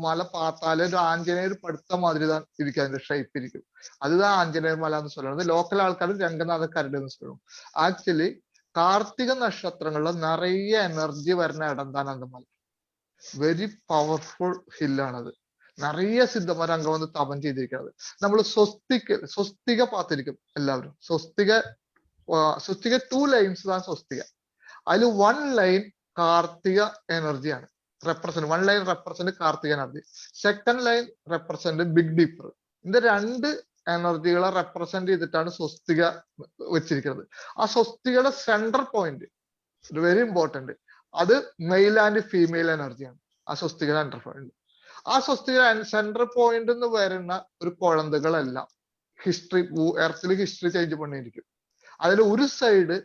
മല പാത്താല് ഒരു ആഞ്ജനേയർ പടുത്ത മാതിരി താൻ ഇരിക്കുക. അതിന്റെ ഷേപ്പ് ഇരിക്കും. അതുതാ ആഞ്ജനേയർ മല എന്ന് சொல்றது. ലോക്കൽ ആൾക്കാർ രംഗനാഥ കരടി എന്ന് சொல்லுவோம். ആക്ച്വലി കാർത്തിക നക്ഷത്രങ്ങളില് നിറയെ എനർജി വരുന്ന ഇടം താൻ അന്ന മല. വെരി പവർഫുൾ ഹില്ലാണത്. நிறைய சித்தமார் அங்க வந்து தபம் செய்திருக்கிறது. നമ്മൾ സ്വസ്തിക പാത്തിരിക്കും എല്ലാവരും. സ്വസ്തിക 2 ലൈൻസ് தான் സ്വസ്തിക. അതിൽ 1 ലൈൻ കാർത്തിക എനർജിയാണ് റെപ്രസെന്റ്. 1 ലൈൻ റെപ്രസെന്റ് കാർത്തിക energy. Second line represent big dipper. ഇത് 2 എനർജികളെ റെപ്രസെന്റ് ചെയ്തിട്ടാണ് സ്വസ്തിക വെച്ചിരിക്കുന്നത്. ആ സ്വസ്തികയുടെ സെൻട്രൽ പോയിന്റ് വെരി ഇമ്പോർട്ടന്റ്. അത് മെയിൽ ആൻഡ് ഫീമെയിൽ എനർജിയാണ് ആ സ്വസ്തിക സെൻട്രൽ പോയിന്റ്. ആ സ്വസ്തിക സെൻട്രൽ പോയിന്റ് എന്ന് വരുന്ന ഒരു കുഴന്തകളെല്ലാം ഹിസ്റ്ററി എർത്തിൽ ഹിസ്റ്ററി ചേഞ്ച് பண்ணிയിരിക്കും. അതിൽ ഒരു സൈഡ്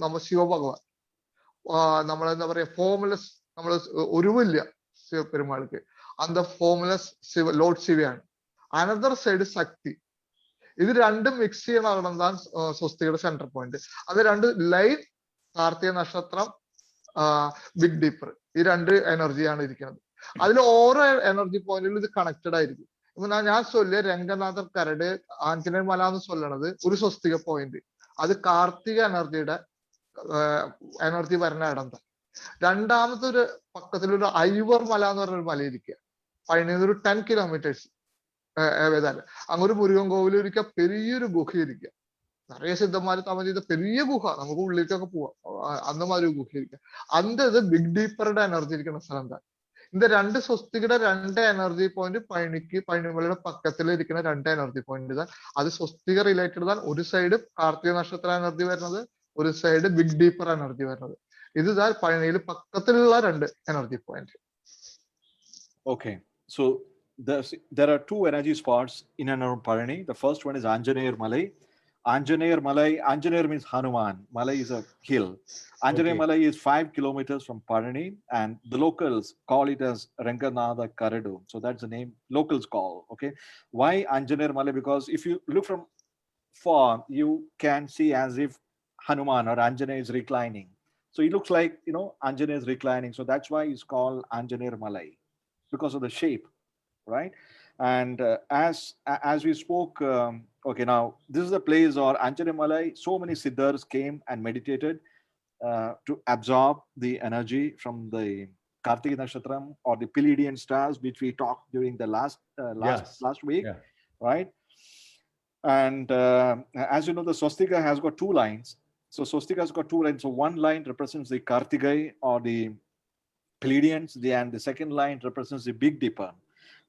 നമ്മ ശിവഭഗവാൻ, നമ്മളെന്താ പറയാ ഫോമുലസ്, നമ്മള് ഒരുവില്ല ശിവപെരുമാൾക്ക്. அந்த ഫോമുലസ് ലോർഡ് ശിവയാണ്. അനദർ സൈഡ് ശക്തി. ഇത് രണ്ടും മിക്സ് ചെയ്യണതാണ് സ്വസ്തികയുടെ സെൻട്രൽ പോയിന്റ്. അത് 2 ലൈൻ കാർത്തിക നക്ഷത്രം ബിഗ് ഡീപ്പർ, ഈ 2 എനർജിയാണ് ഇരിക്കുന്നത്. അതിൽ ഓരോ എനർജി പോയിന്റിലും ഇത് കണക്റ്റഡ് ആയിരിക്കും. ഇപ്പൊ ഞാൻ ചൊല്ലിയ രംഗനാഥർ കരട് ആഞ്ജനേയ മല എന്ന് ചൊല്ലണത് ഒരു സ്വസ്തിക പോയിന്റ്. അത് കാർത്തിക എനർജിയുടെ എനർജി വരുന്ന ഇടം. രണ്ടാമത്തെ ഒരു പക്കത്തിലൊരു ഐവർ മല എന്ന് പറഞ്ഞൊരു മല ഇരിക്കുക. പഴനിയിൽ ഒരു 10 കിലോമീറ്റേഴ്സ് ഏതാണ്ട് അങ്ങൊരു മുരുകൻ കോവിൽ ഇരിക്കുക, പെരിയൊരു ഗുഹ ഇരിക്കുക. நிறைய சித்தமாரி தமதி இது பெரிய குஹா, நமக்கு உள்ளிருக்க போவோம் அந்த மாதிரி குஹ இருக்கு. அந்த இது பிக் டீப்பரோட எனர்ஜி இருக்கிற സ്ഥലം தான். இந்த രണ്ട് സ്വസ്തികയുടെ രണ്ട് എനർജി പോയിന്റ് പഴനിമലയുടെ പക്കത്തിൽ ഇരിക്കുന്ന രണ്ട് എനർജി പോയിന്റ് தான். അത് സ്വസ്തിക റിലേറ്റഡ് தான். ഒരു സൈഡ് കാർത്തിക നക്ഷത്ര എനർജി വരുന്നത്, ഒരു സൈഡ് ബിഗ് ഡീപ്പർ എനർജി വരുന്നത്. ഇതാണ് പഴനിയിൽ പക്കത്തിലുള്ള രണ്ട് energy point. Okay, so there are two energy spots in and around Palani. The first one is Anjaneyar Malai. Anjaneyar Malai, Anjaneyar means Hanuman. Malai is a hill. Anjaneyar Malai is 5 kilometers from Palani, and the locals call it as Ranganatha Karadu. So that's the name locals call. Okay, why Anjaneyar Malai? Because if you look from far, you can see as if Hanuman or Anjaneyar is reclining. So it looks like, you know, Anjaneyar is reclining. So that's why it's called Anjaneyar Malai, because of the shape, right? And as we spoke, okay, now this is the place or Anjaneyar Malai. So many Siddhas came and meditated to absorb the energy from the Kartika Nakshatram or the Pleiadian stars, which we talked during the last week, right? And as you know, the swastika has got two lines. So swastika has got two lines. So one line represents the Kartigai or the Pleiadians, and the second line represents the Big Dipper.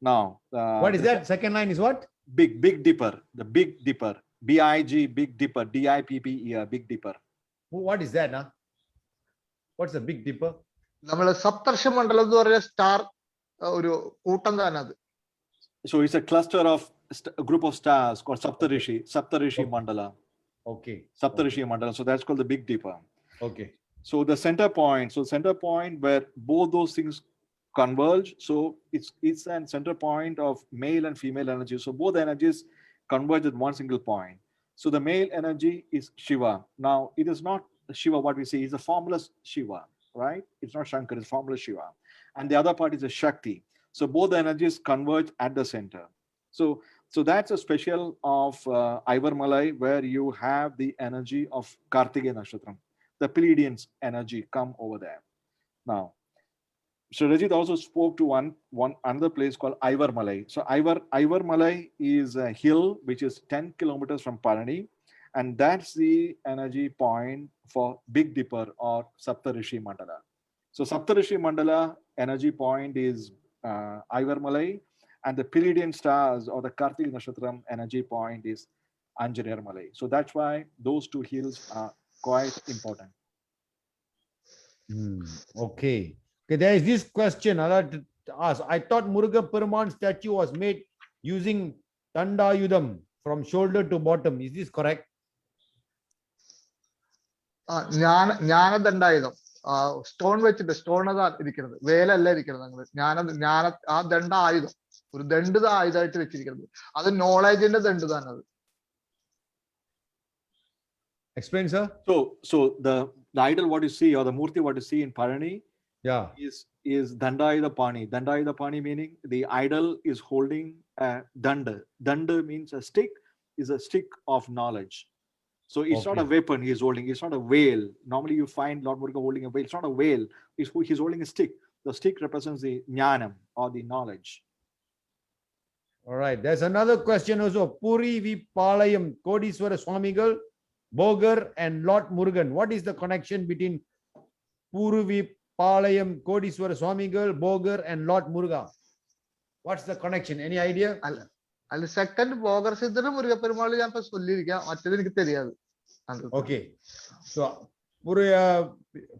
Now, what is that? Second line is what? Big Dipper, the Big Dipper, BIG, Big Dipper, DIPPER, Big Dipper. What is that? Huh? What's the Big Dipper? നമ്മള് സപ്തർഷി മണ്ഡലം എന്ന് പറയുന്ന star ഒരു കൂട്ടം തന്നെ അത്. So it's a cluster of a group of stars called Saptarishi Mandala. Okay. Saptarishi Mandala. So that's called the Big Dipper. Okay. So the center point where both those things converge. So it's a center point of male and female energy. So both energies converge at one single point. So the male energy is Shiva. Now it is not Shiva what we see, is a formless Shiva, right? It's not Shankar, it's formless Shiva. And the other part is a Shakti. So both the energies converge at the center. So that's a special of Ivar Malai, where you have the energy of Kartikeya Nakshatram. The Pleiadians energy come over there. Now, so Rajit also spoke to one another place called Ivar Malai. So Ivar Malai is a hill which is 10 kilometers from Palani, and that's the energy point for Big Dipper or Saptarishi Mandala. So Saptarishi Mandala energy point is Ivar Malai, and the Pleiadian stars or the Kartika Nakshatram energy point is Anjaneyar Malai. So that's why those two hills are quite important. Okay. Okay, there is this question I'd like to ask. I thought Muruga Peruman statue was made using Dandayudam from shoulder to bottom. Is this correct? ജ്ഞാനദണ്ഡായുധം stone വെച്ചിട്ട് stone അതാ ഇരിക്കുന്നത്, വേലല്ല ഇരിക്കുന്നത്. ജ്ഞാന ആ ദണ്ഡ ആയുധം ഒരു ദണ്ഡിത ആയുധമായിട്ട് വെച്ചിരിക്കുന്നത്. അത് നോളേജിന്റെ ദണ്ഡ് തന്നെ അത്. Explain, sir. So the idol what you see or the murti what you see in Palani is Dandayuda Pani. Dandayuda Pani meaning the idol is holding a danda. Danda means a stick, is a stick of knowledge. So it's not a weapon he is holding. It's not a veil. Normally you find Lord Muruga holding a veil. It's not a veil. He's holding a stick. The stick represents the jnanam or the knowledge. All right. There's another question also. Puri Vipalayam Kodiswara Swamigal, Bogar and Lord Murugan. What is the connection between Puri Vipalayam Kodiswara Swamigal, Bogar and Lord Muruga? What's the connection? Any idea? അല്ല second Bogar സിദ്ധനും Muruga Perumal ഞാൻ ഇപ്പൊ ചൊല്ലിയിരിക്കാം, മറ്റേത് എനിക്ക് தெரியாது. Okay. So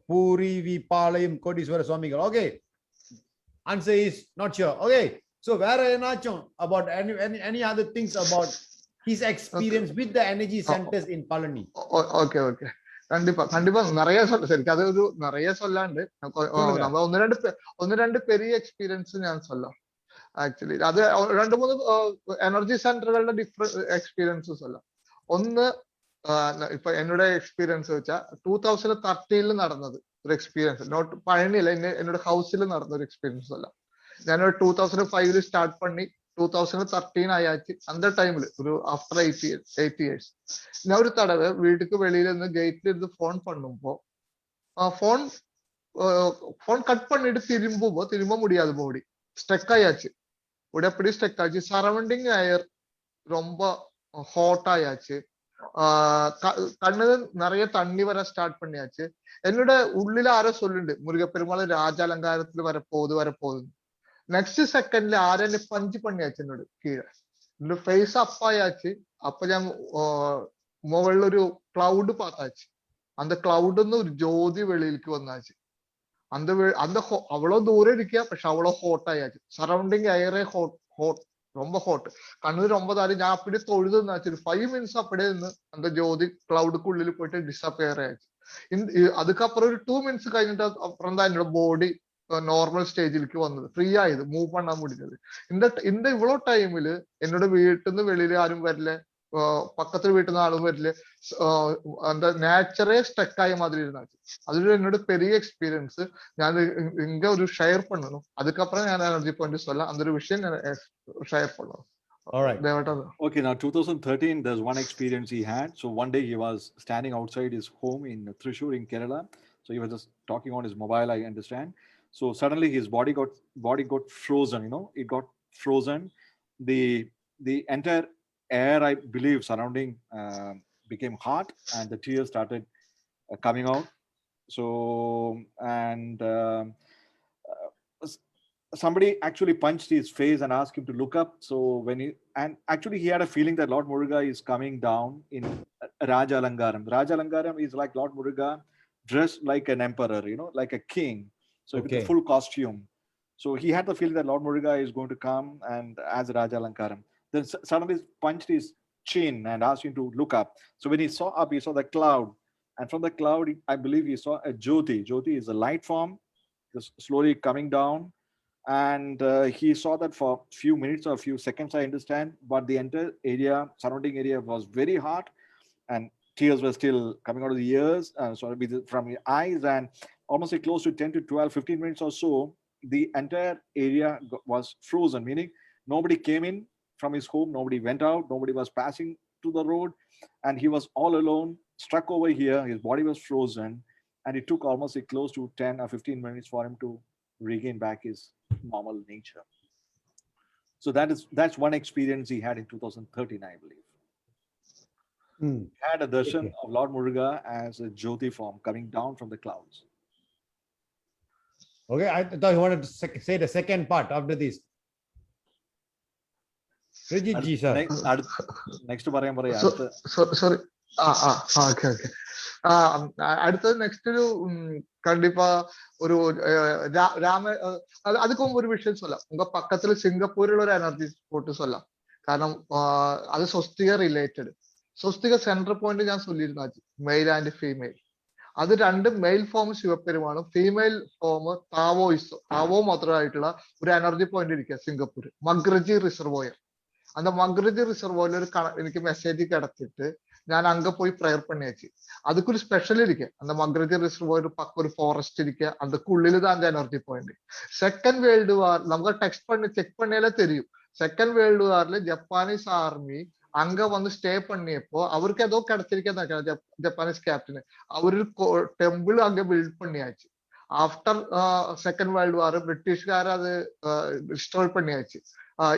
Puri Vipalayam Kodiswara Swamigal. Okay. Answer is not sure. Okay. So where about any other things about his experience with the energy centers in Palani? Okay. கண்டிப்பா நிறைய ശരിക്കും അത് ഒരു நிறைய சொல்லாണ്ട് நம்ம ഒന്ന് രണ്ട് പെരിയ എക്സ്പീരിയൻസ് ഞാൻ ചൊല്ലാം. ആക്ച്വലി അത് രണ്ട് മൂന്ന് എനർജി സെന്ററുകളുടെ ഡിഫറെന്റ് എക്സ്പീരിയൻസസ് അല്ല. ഒന്ന് ഇപ്പൊ എന്നോട് എക്സ്പീരിയൻസ് വെച്ചാൽ 2013 നടന്നത് ഒരു എക്സ്പീരിയൻസ്, നോട്ട് പഴനിയില്ല, എന്നോട് ഹൗസിൽ നടന്ന ഒരു എക്സ്പീരിയൻസ് അല്ല. ഞാനൊരു 2005 സ്റ്റാർട്ട് പണി 2013 ആയാச்சு. அந்த டைம்ல ஒரு ஆஃப்டர் 8 years ഞാൻ ഒരു தடவை வீட்டுக்கு வெளியில இருந்து கேட்ல இருந்து ஃபோன் பண்ணும்போ ஃபோன் phone cut பண்ணிட்டு திரும்ப முடியாது body ஸ்ட்ரக் ஆயாச்சு body அப்படி ஸ்ட்ரக் ஆச்சு சரௌண்டிங் ஏர் ரொம்ப ஹாட் ஆயாச்சு கண்ணு நிறைய தண்ணி வர ஸ்டார்ட் பண்ணியாச்சு என்னோட உள்ளில ആരോ சொல்லுണ്ട് മുരുകപ്പെരുമാൾ രാജാലങ്കാരത്തിൽ வரப்போகுது நெக்ஸ்ட் செகண்ட்ல ആരെന്നെ പഞ്ച് பண்ணியாச்சு എന്നോട് കീഴെ എന്റെ ഫേസ് അപ്പായാச்சு അപ്പൊ ഞാൻ മുകളിലൊരു ക്ലൗഡ് പാത്താச்சு அந்த ക്ലൗഡിന്ന് ഒരു ജ്യോതി വെളിയിലേക്ക് വന്നാச்சு அந்த அவ்வளோ தூரம் இருக்கியா പക്ഷെ அவ்வளோ ஹாட் ஆயாச்சு சரௌண்டிங் ஏரே ஹாட் ரொம்ப ஹாட் கண்ணு ரொம்ப தாரி ഞാൻ அப்படி തൊഴുது നിന്നാச்சு ഒരു 5 minutes அப்படியே നിന്ന് அந்த ஜோதி ക്ലൗഡുക്കുള്ളിൽ പോയിട്ട് ഡിസപ്പിയർ ആയാச்சு அதுக்கப்புறம் ஒரு 2 minutes കഴിഞ്ഞിട്ട് அப்புறம் தான் என்னோட ബോഡി നോർമൽ സ്റ്റേജിലേക്ക് വന്നത് ഫ്രീ ആയത് മൂവ് பண்ணാൻ முடிஞ்சது இந்த இவ்வளோ டைமில் என்னோட വീട്ടിൽ നിന്ന് വെളിയിൽ ആരും വരില്ല பக்கத்துல வீட்டு നിന്ന് ആളും വരില്ല அந்த நேச்சரே ஸ்ட்ரக் ஆய மாதிரி இருந்தாச்சு அது என்னோட பெரிய எக்ஸ்பீரியன்ஸ் நான் இங்க ஒரு ஷேர் பண்ணணும் அதுக்கப்புறம் நான் எனர்ஜி பாயிண்ட் சொல்ல அந்த ஒரு விஷயம் ஷேர் பண்ணணும். All right. Okay, now 2013, there's one experience he had. So one day he was standing outside his home in Thrissur in Kerala. So he was just talking on his mobile, I understand. So suddenly his body got frozen, it got frozen. The entire air, I believe, surrounding became hot and the tears started coming out. So, and somebody actually punched his face and asked him to look up. So actually he had a feeling that Lord Muruga is coming down in Raja Alangaram. Raja Alangaram is like Lord Muruga dressed like an emperor, like a king. So with a full costume. So he had the feeling that Lord Muruga is going to come and as Raja Alankaram. Then suddenly punched his chin and asked him to look up. So when he saw up, he saw the cloud. And from the cloud, I believe he saw a Jyoti. Jyoti is a light form, just slowly coming down. And he saw that for a few minutes or a few seconds, I understand. But the entire area, surrounding area was very hot. And tears were still coming out of the ears, from the eyes. And almost close to 10 to 12, 15 minutes or so, the entire area was frozen, meaning nobody came in from his home, nobody went out, nobody was passing to the road, and he was all alone, struck over here. His body was frozen, and it took almost close to 10 or 15 minutes for him to regain back his normal nature. So that's one experience he had in 2013, I believe. He had a darshan of Lord Muruga as a Jyoti form coming down from the clouds. Okay, I thought you wanted to say the second part after this. Rijit ji, sir. Next പറയാൻ പറയാം. Sorry. Okay. அடுத்தது next ஒரு கண்டிப்பா ஒரு அதுக்கும் ஒரு விஷயம் சொல்லலாம். உங்க பக்கத்துல சிங்கப்பூரில் ஒரு எனர்ஜி போட்டு சொல்லலாம். കാരണം അത് സ്വസ്തിക റിലേറ്റഡ്. സ്വസ്തിക സെൻട്രൽ പോയിന്റ് ഞാൻ சொல்லியிருந்தாச்சு മെയിൽ ആൻഡ് ഫീമെയിൽ. അത് രണ്ട് മെയിൽ ഫോം ശിവപെരുമാണും ഫീമെയിൽ ഫോം താവോ മാത്രമായിട്ടുള്ള ഒരു എനർജി പോയിന്റ് ഇരിക്കുക സിംഗപ്പൂർ മഗ്രജി റിസർവോയർ. அந்த மக்ரஜி ரிசர்வோல எனக்கு மெசேஜ் கிடைச்சிட்டு நான் அங்க போய் ப்ரேயர் பண்ணியாச்சு. அதுக்கு ஒரு ஸ்பெஷல் இருக்கு. அந்த மக்ரஜி ரிசர்வோயர் பக்கம் ஒரு ஃபாரஸ்ட் இருக்கு. அதுக்குள்ளில் தான் அந்த energy point. Second world war நமக்கு டெக்ஸ்ட் பண்ணி செக் பண்ணாலே தெரியும். செகண்ட் வேர்ல்டு வார்ல ஜப்பானீஸ் ஆர்மி அங்க வந்து ஸ்டே பண்ணியப்போ அவருக்கு ஏதோ கிடைச்சிருக்கேன் ஜப்பானீஸ் கேப்டன். அவரு டெம்பிள் அங்க பில்ட் பண்ணியாச்சு. ஆஃப்டர் செகண்ட் வேர்ல்டு வார் பிரிட்டிஷ்கார் அது டிஸ்ட்ராய் பண்ணியாச்சு.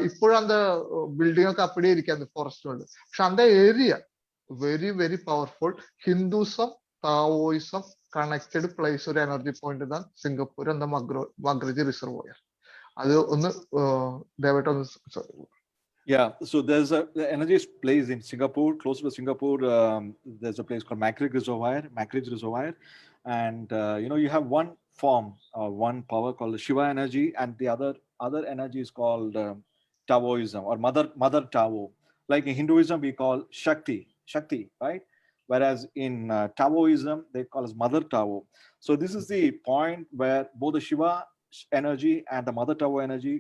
ഇപ്പോഴും அந்த ബിൽഡിംഗ് ഒക്കെ அப்படியே ഇരിക്കുക அந்த ഫോറസ്റ്റുകളിൽ. പക്ഷെ அந்த area very very powerful Hinduism Taoism connected place ഒരു എനർജി പോയിന്റ് தான் സിംഗപ്പൂർ அந்த മഗ്രജി റിസർവോയർ. അത് ഒന്ന് ദയവായിട്ട് ഒന്ന്. Yeah, so there's the energy place in Singapore, close to Singapore. There's a place called Macridge Reservoir, and you have one form, one power called the Shiva energy, and the other energy is called Taoism or Mother Tao. Like in Hinduism, we call Shakti, right? Whereas in Taoism, they call it Mother Tao. So this is the point where both the Shiva energy and the Mother Tao energy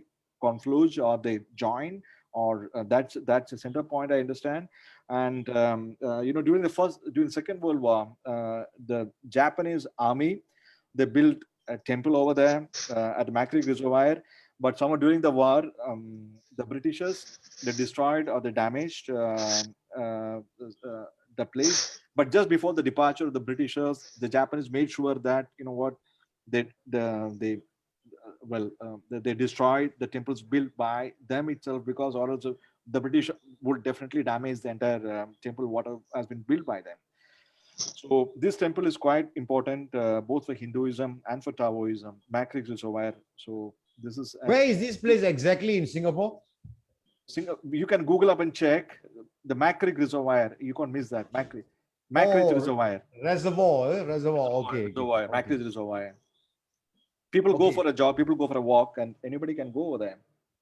confluge or they join. Or that's the center point, I understand. And during the Second World War, the Japanese army, they built a temple over there at Macquarie Reservoir. But somewhere during the war, the Britishers, they destroyed or they damaged the place. But just before the departure of the Britishers, the Japanese made sure that they destroyed the temples built by them itself, because or else the British would definitely damage the entire temple what has been built by them. So this temple is quite important both for Hinduism and for Taoism. Macri Reservoir. So this is Where is this place exactly in Singapore? you can Google up and check the Macri Reservoir. You can't miss that. Macri Reservoir. Reservoir. Okay. Reservoir. Macri Reservoir. People go Okay. for a job. People go for a walk, and anybody can go over there.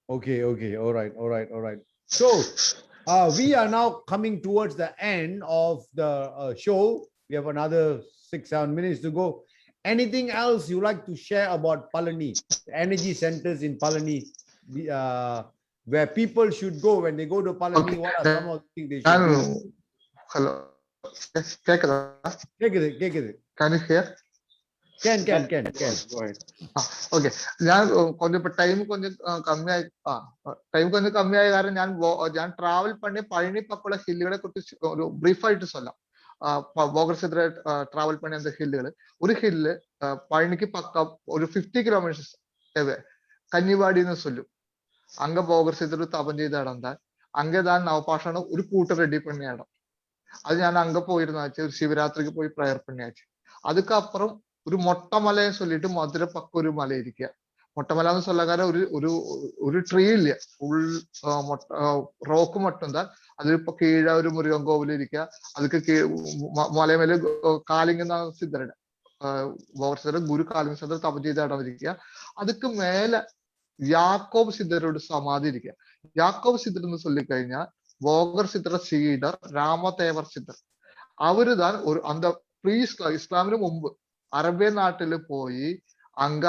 Okay. All right. So we are now coming towards the end of the show. We have another 6-7 minutes to go. Anything else you like to share about Palani, the energy centers in Palani, where people should go when they go to Palani? Okay. What are some of the things they should do? Hello. கேக்குதா? கேக்குது. Can you hear? Can. Go ahead. Okay, ഞാൻ கொஞ்சம் இப்ப time கொஞ்சம் கம்மியாയ കാരണം ഞാൻ travel பண்ணி பழனி பக்கமுள்ள ஹில்லுകളെ കുറിച്ച് ഒരു ബ്രീഫായിട്ട് சொல்லலாம். போகர் சித்ரா டிராவல் பண்ணி அந்த ஹில்லுகள், ஒரு ஹில்லு பழனிக்கு பக்கம் ஒரு 50 கிலோமீட்டர்ஸ் கன்னிவாடின்னு சொல்லும். அங்க போகர் சித்ரு தபம் செய்த இடம் தான். அங்கதான் நவபாஷான ஒரு கூட்டம் ரெடி பண்ண இடம். அது ഞാൻ அங்க போயிருந்தாச்சு, ஒரு சிவராத்திரிக்கு போய் ப்ரேயர் பண்ணியாச்சு. அதுக்கப்புறம் ஒரு மொட்டை மலைன்னு சொல்லிட்டு மதுரை பக்கம் ஒரு மலை இருக்கு. மொட்டை மலைன்னு சொல்ல காரணம் ஒரு ட்ரீ இல்ல, ഫുൾ റോക്ക് மட்டும்தான். அது இப்ப கீழே ஒரு முருகன் கோவில் இருக்கு. அதுக்கு மலைமேல காளிங்க சித்தരുടെ சித்தர் குரு காளிங்க சித்தர் தபம் ചെയ്ത இடம் ഇരിക്കുക. அதுக்கு மேல யாக்கோபு சித்தரோட சமாதி இருக்கு. யாக்கோபு சித்தர்னு சொல்லிக்கഴിഞ്ഞാൽ போகர் சித்தர சீடர் ராமதேவர் சித்தர். அவருதான் ஒரு அந்த ப்ரீஸ்ட் இஸ்லாமிന് മുമ്പ് അറേബ്യൻ നാട്ടില് പോയി അങ്ക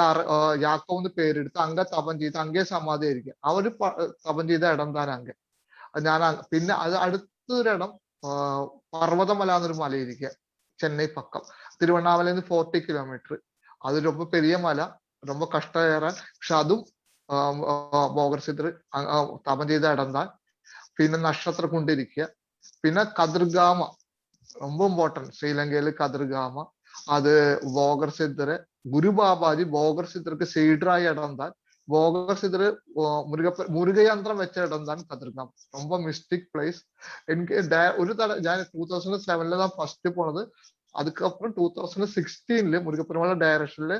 യാക്കോന്ന് പേരെടുത്ത് അങ്ക തപം ചെയ്ത് അങ്കേ സമാധി ആയിരിക്കും. അവര് തപം ചെയ്ത ഇടം താൻ അങ്ക. ഞാൻ പിന്നെ അത് അടുത്തൊരിടം പർവ്വതമല എന്നൊരു മലയിരിക്കുക, ചെന്നൈ പക്കം. തിരുവണ്ണാമലയിൽ 40 കിലോമീറ്റർ. അത് ரொம்ப பெரிய மலை, ரொம்ப கஷ்டம் ஏறாൻ. പക്ഷെ അതും போகர் சித்தர் തപം ചെയ്ത ഇടം താൻ. പിന്നെ നക്ഷത്രം കൊണ്ടിരിക്കുക. പിന്നെ കതിർഗാമ ரொம்ப இம்பார்ட்டன்ட், ஸ்ரீலங்கையில கதிர்காம. அது போகர் சித்தர் குரு பாபாஜி போகர் சித்தருக்கு சீடராയ இடம் தான். போகர் சித்தர் முருக யந்திரம் വെച്ച இடம் தான் கதிர்காம். ரொம்ப மிஸ்டிக் பிளேஸ். എനിക്ക് ഒരു ഞാൻ 2007 தான் ஃபர்ஸ்ட் போனது. அதுக்கப்புறம் 2016 മുരുകപ്പെരുമാള ഡയറക്ഷനില്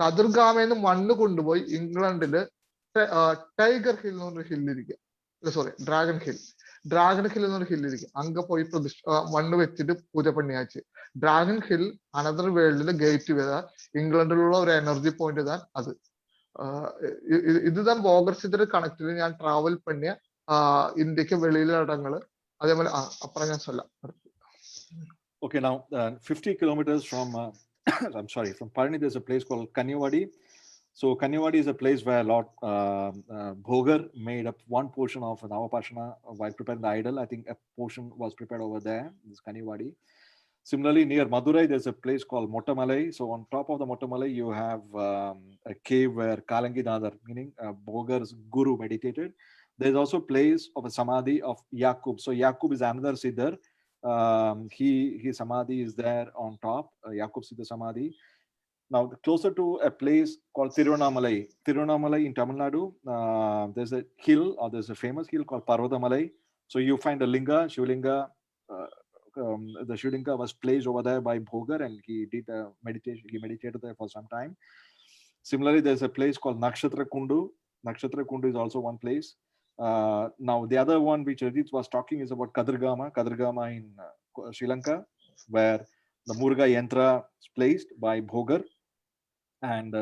കതിർഗാമേന്ന് മണ്ണ് കൊണ്ടുപോയി ഇംഗ്ലണ്ടില് ടൈഗർ ഹിൽ എന്നൊരു ഹില്ലിരിക്കുക, സോറി டிராகன் ஹில் എന്നൊരു ഹിൽ ഇരിക്കും. അങ്ക പോയി മണ്ണ് വെച്ചിട്ട് പൂജ പണിയാச்சு. டிராகன் ஹில் അനദർ വേൾഡില് ഗേറ്റ് ചെയ്ത ഇംഗ്ലണ്ടിലുള്ള ഒരു എനർജി പോയിന്റ് தான் அது. இதுதான் போகர் சித்தர் கணக்கில் ഞാൻ டிராவல் பண்ணிய ഇന്ത്യക്ക് വെളിയിലെ ഇടങ്ങള്. അതേപോലെ അപ്പുറം ഞാൻ சொல்லலாம். Okay, now 50 kilometers from I'm sorry, from Palani, there's a place called Kanyavadi. So Kanyavadi is a place where Lord Bogar made up one portion of Navapashana while preparing the idol. I think a portion was prepared over there, this Kanyavadi. Similarly, near Madurai, there's a place called Mottamalai. So on top of the Mottamalai, you have a cave where Kalangidadar, meaning Bogar's guru, meditated. There's also a place of a samadhi of Yaqub. So Yaqub is another Siddhar. His samadhi is there on top, Yaqub Siddha Samadhi. Now, closer to a place called Tiruvannamalai in Tamil Nadu, there's a hill, or there's a famous hill called Parvatamalai. So you find a linga, Shivlinga. The Shivlinga was placed over there by Bogar, and he did a meditation. He meditated there for some time. Similarly, there's a place called Nakshatra Kundu. Nakshatra Kundu is also one place. Now, the other one which Ajit was talking is about Kadirgama in Sri Lanka, where the Muruga Yantra is placed by Bogar. And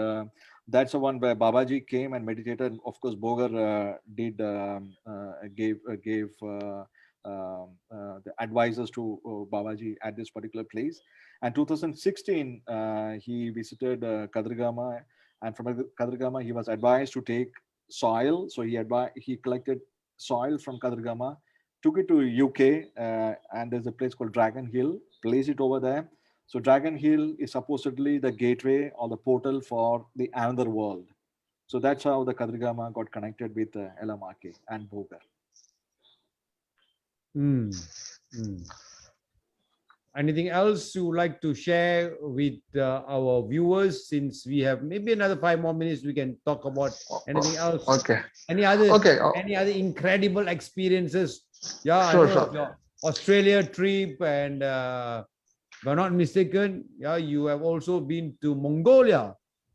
that's the one where Babaji came and meditated. Of course, Bogar gave the advisors to Babaji at this particular place. And 2016, he visited Kadirgama, and from Kadirgama, he was advised to take soil. So he collected soil from Kadirgama, took it to UK, and there's a place called Dragon Hill, placed it over there. So Dragon Hill is supposedly the gateway or the portal for the another world. So that's how the Kadirgama got connected with Elamake and Bogar. anything else you would like to share with our viewers? Since we have maybe another 5 more minutes, we can talk about anything else. Okay. Any other Okay. incredible experiences? Yeah, Sure, I know sure. your Australia trip, and if I'm not mistaken, yeah, you have also been to Mongolia,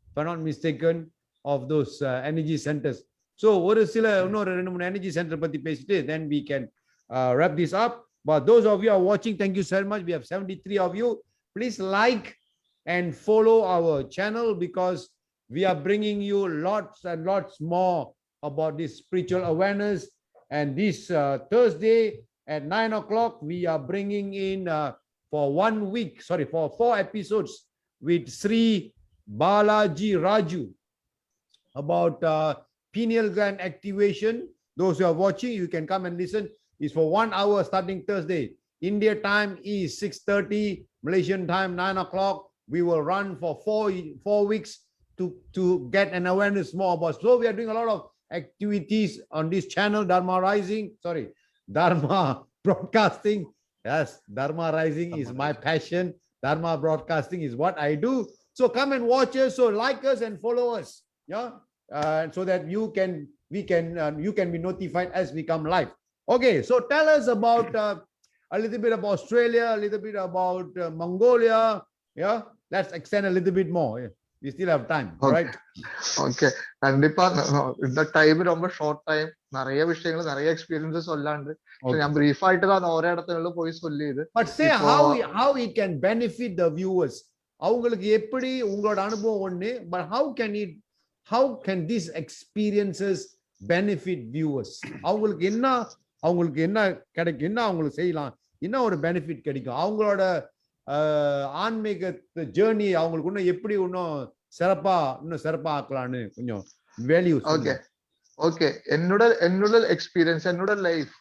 if I'm not mistaken, of those energy centers. So ஒரு சில இன்னொரு 2-3 energy center பத்தி பேசிட்டு then we can wrap this up. But those of you are watching, thank you so much. We have 73 of you. Please like and follow our channel, because we are bringing you lots and lots more about this spiritual awareness. And this Thursday at 9 o'clock, we are bringing in for 1 week, sorry, for 4 episodes with Sri Balaji Raju about pineal gland activation. Those who are watching, you can come and listen. It's for 1 hour starting Thursday. India time is 6:30, Malaysian time 9 o'clock. We will run for 4 weeks to get an awareness more about. So we are doing a lot of activities on this channel, Dharma Rising. Sorry, Dharma Broadcasting. Yes, Dharma Rising is my passion. Dharma Broadcasting is what I do. So come and watch us. So like us and follow us. Yeah, so that you can be notified as we come live. Okay, so tell us about a little bit about Australia, a little bit about Mongolia. Yeah, let's extend a little bit more. Yeah. We still have time, right? Okay கண்டிப்பா இந்த time ரொம்ப short time, நிறைய விஷயங்கள் நிறைய experiences சொல்லாண்டு நான் brief ஆயிட்டு தான் ஒரே இடத்துல போய் சொல்லிது. But say how it can benefit the viewers. அவங்களுக்கு எப்படி உங்களோட அனுபவம் ஒண்ணு, but how can these experiences benefit viewers? அவங்களுக்கு என்ன கிடைக்கும், என்ன அவங்களுக்கு செய்யலாம், என்ன ஒரு பெனிஃபிட் கிடைக்கும், அவங்களோட ஆன்மீக ஜேர்னி அவங்களுக்கு இன்னும் எப்படி இன்னும் சிறப்பா ஆக்கலாம்னு கொஞ்சம் வேல்யூ. ஓகே என்னோட எக்ஸ்பீரியன்ஸ், என்னோட லைஃப்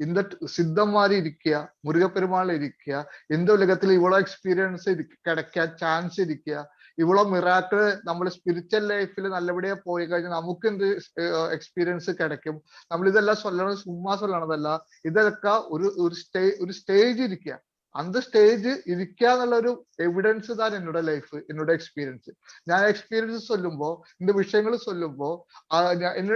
இந்த சித்தம் மாதிரி இருக்கியா, முருகப்பெருமாள் இருக்கியா, இந்த உலகத்துல இவ்வளவு எக்ஸ்பீரியன்ஸ் கிடைக்க சான்ஸ் இருக்கியா, இவ்வளவு மிராக்கிள் നമ്മൾ സ്പിരിച്വൽ ലൈഫിൽ நல்லபடியா போய் കഴിഞ്ഞാൽ നമുക്ക് എന്ത് എക്സ്പീരിയൻസ് கிடைக்கும். നമ്മൾ ഇതെല്ലാം சொல்லணும், சும்மா சொல்லണதല്ല. ഇതൊക്കെ ഒരു സ്റ്റേജ് ഇരിക്കുക, அந்த ஸ்டேஜ் இരിக்காന്നുള്ള ഒരു எவிடன்ஸ் தான் என்னோட லைஃப், என்னோட எக்ஸ்பீரியன்ஸ். நான் எக்ஸ்பீரியன்ஸ் சொல்லும்போ, இந்த விஷயங்கள் சொல்லும்போ,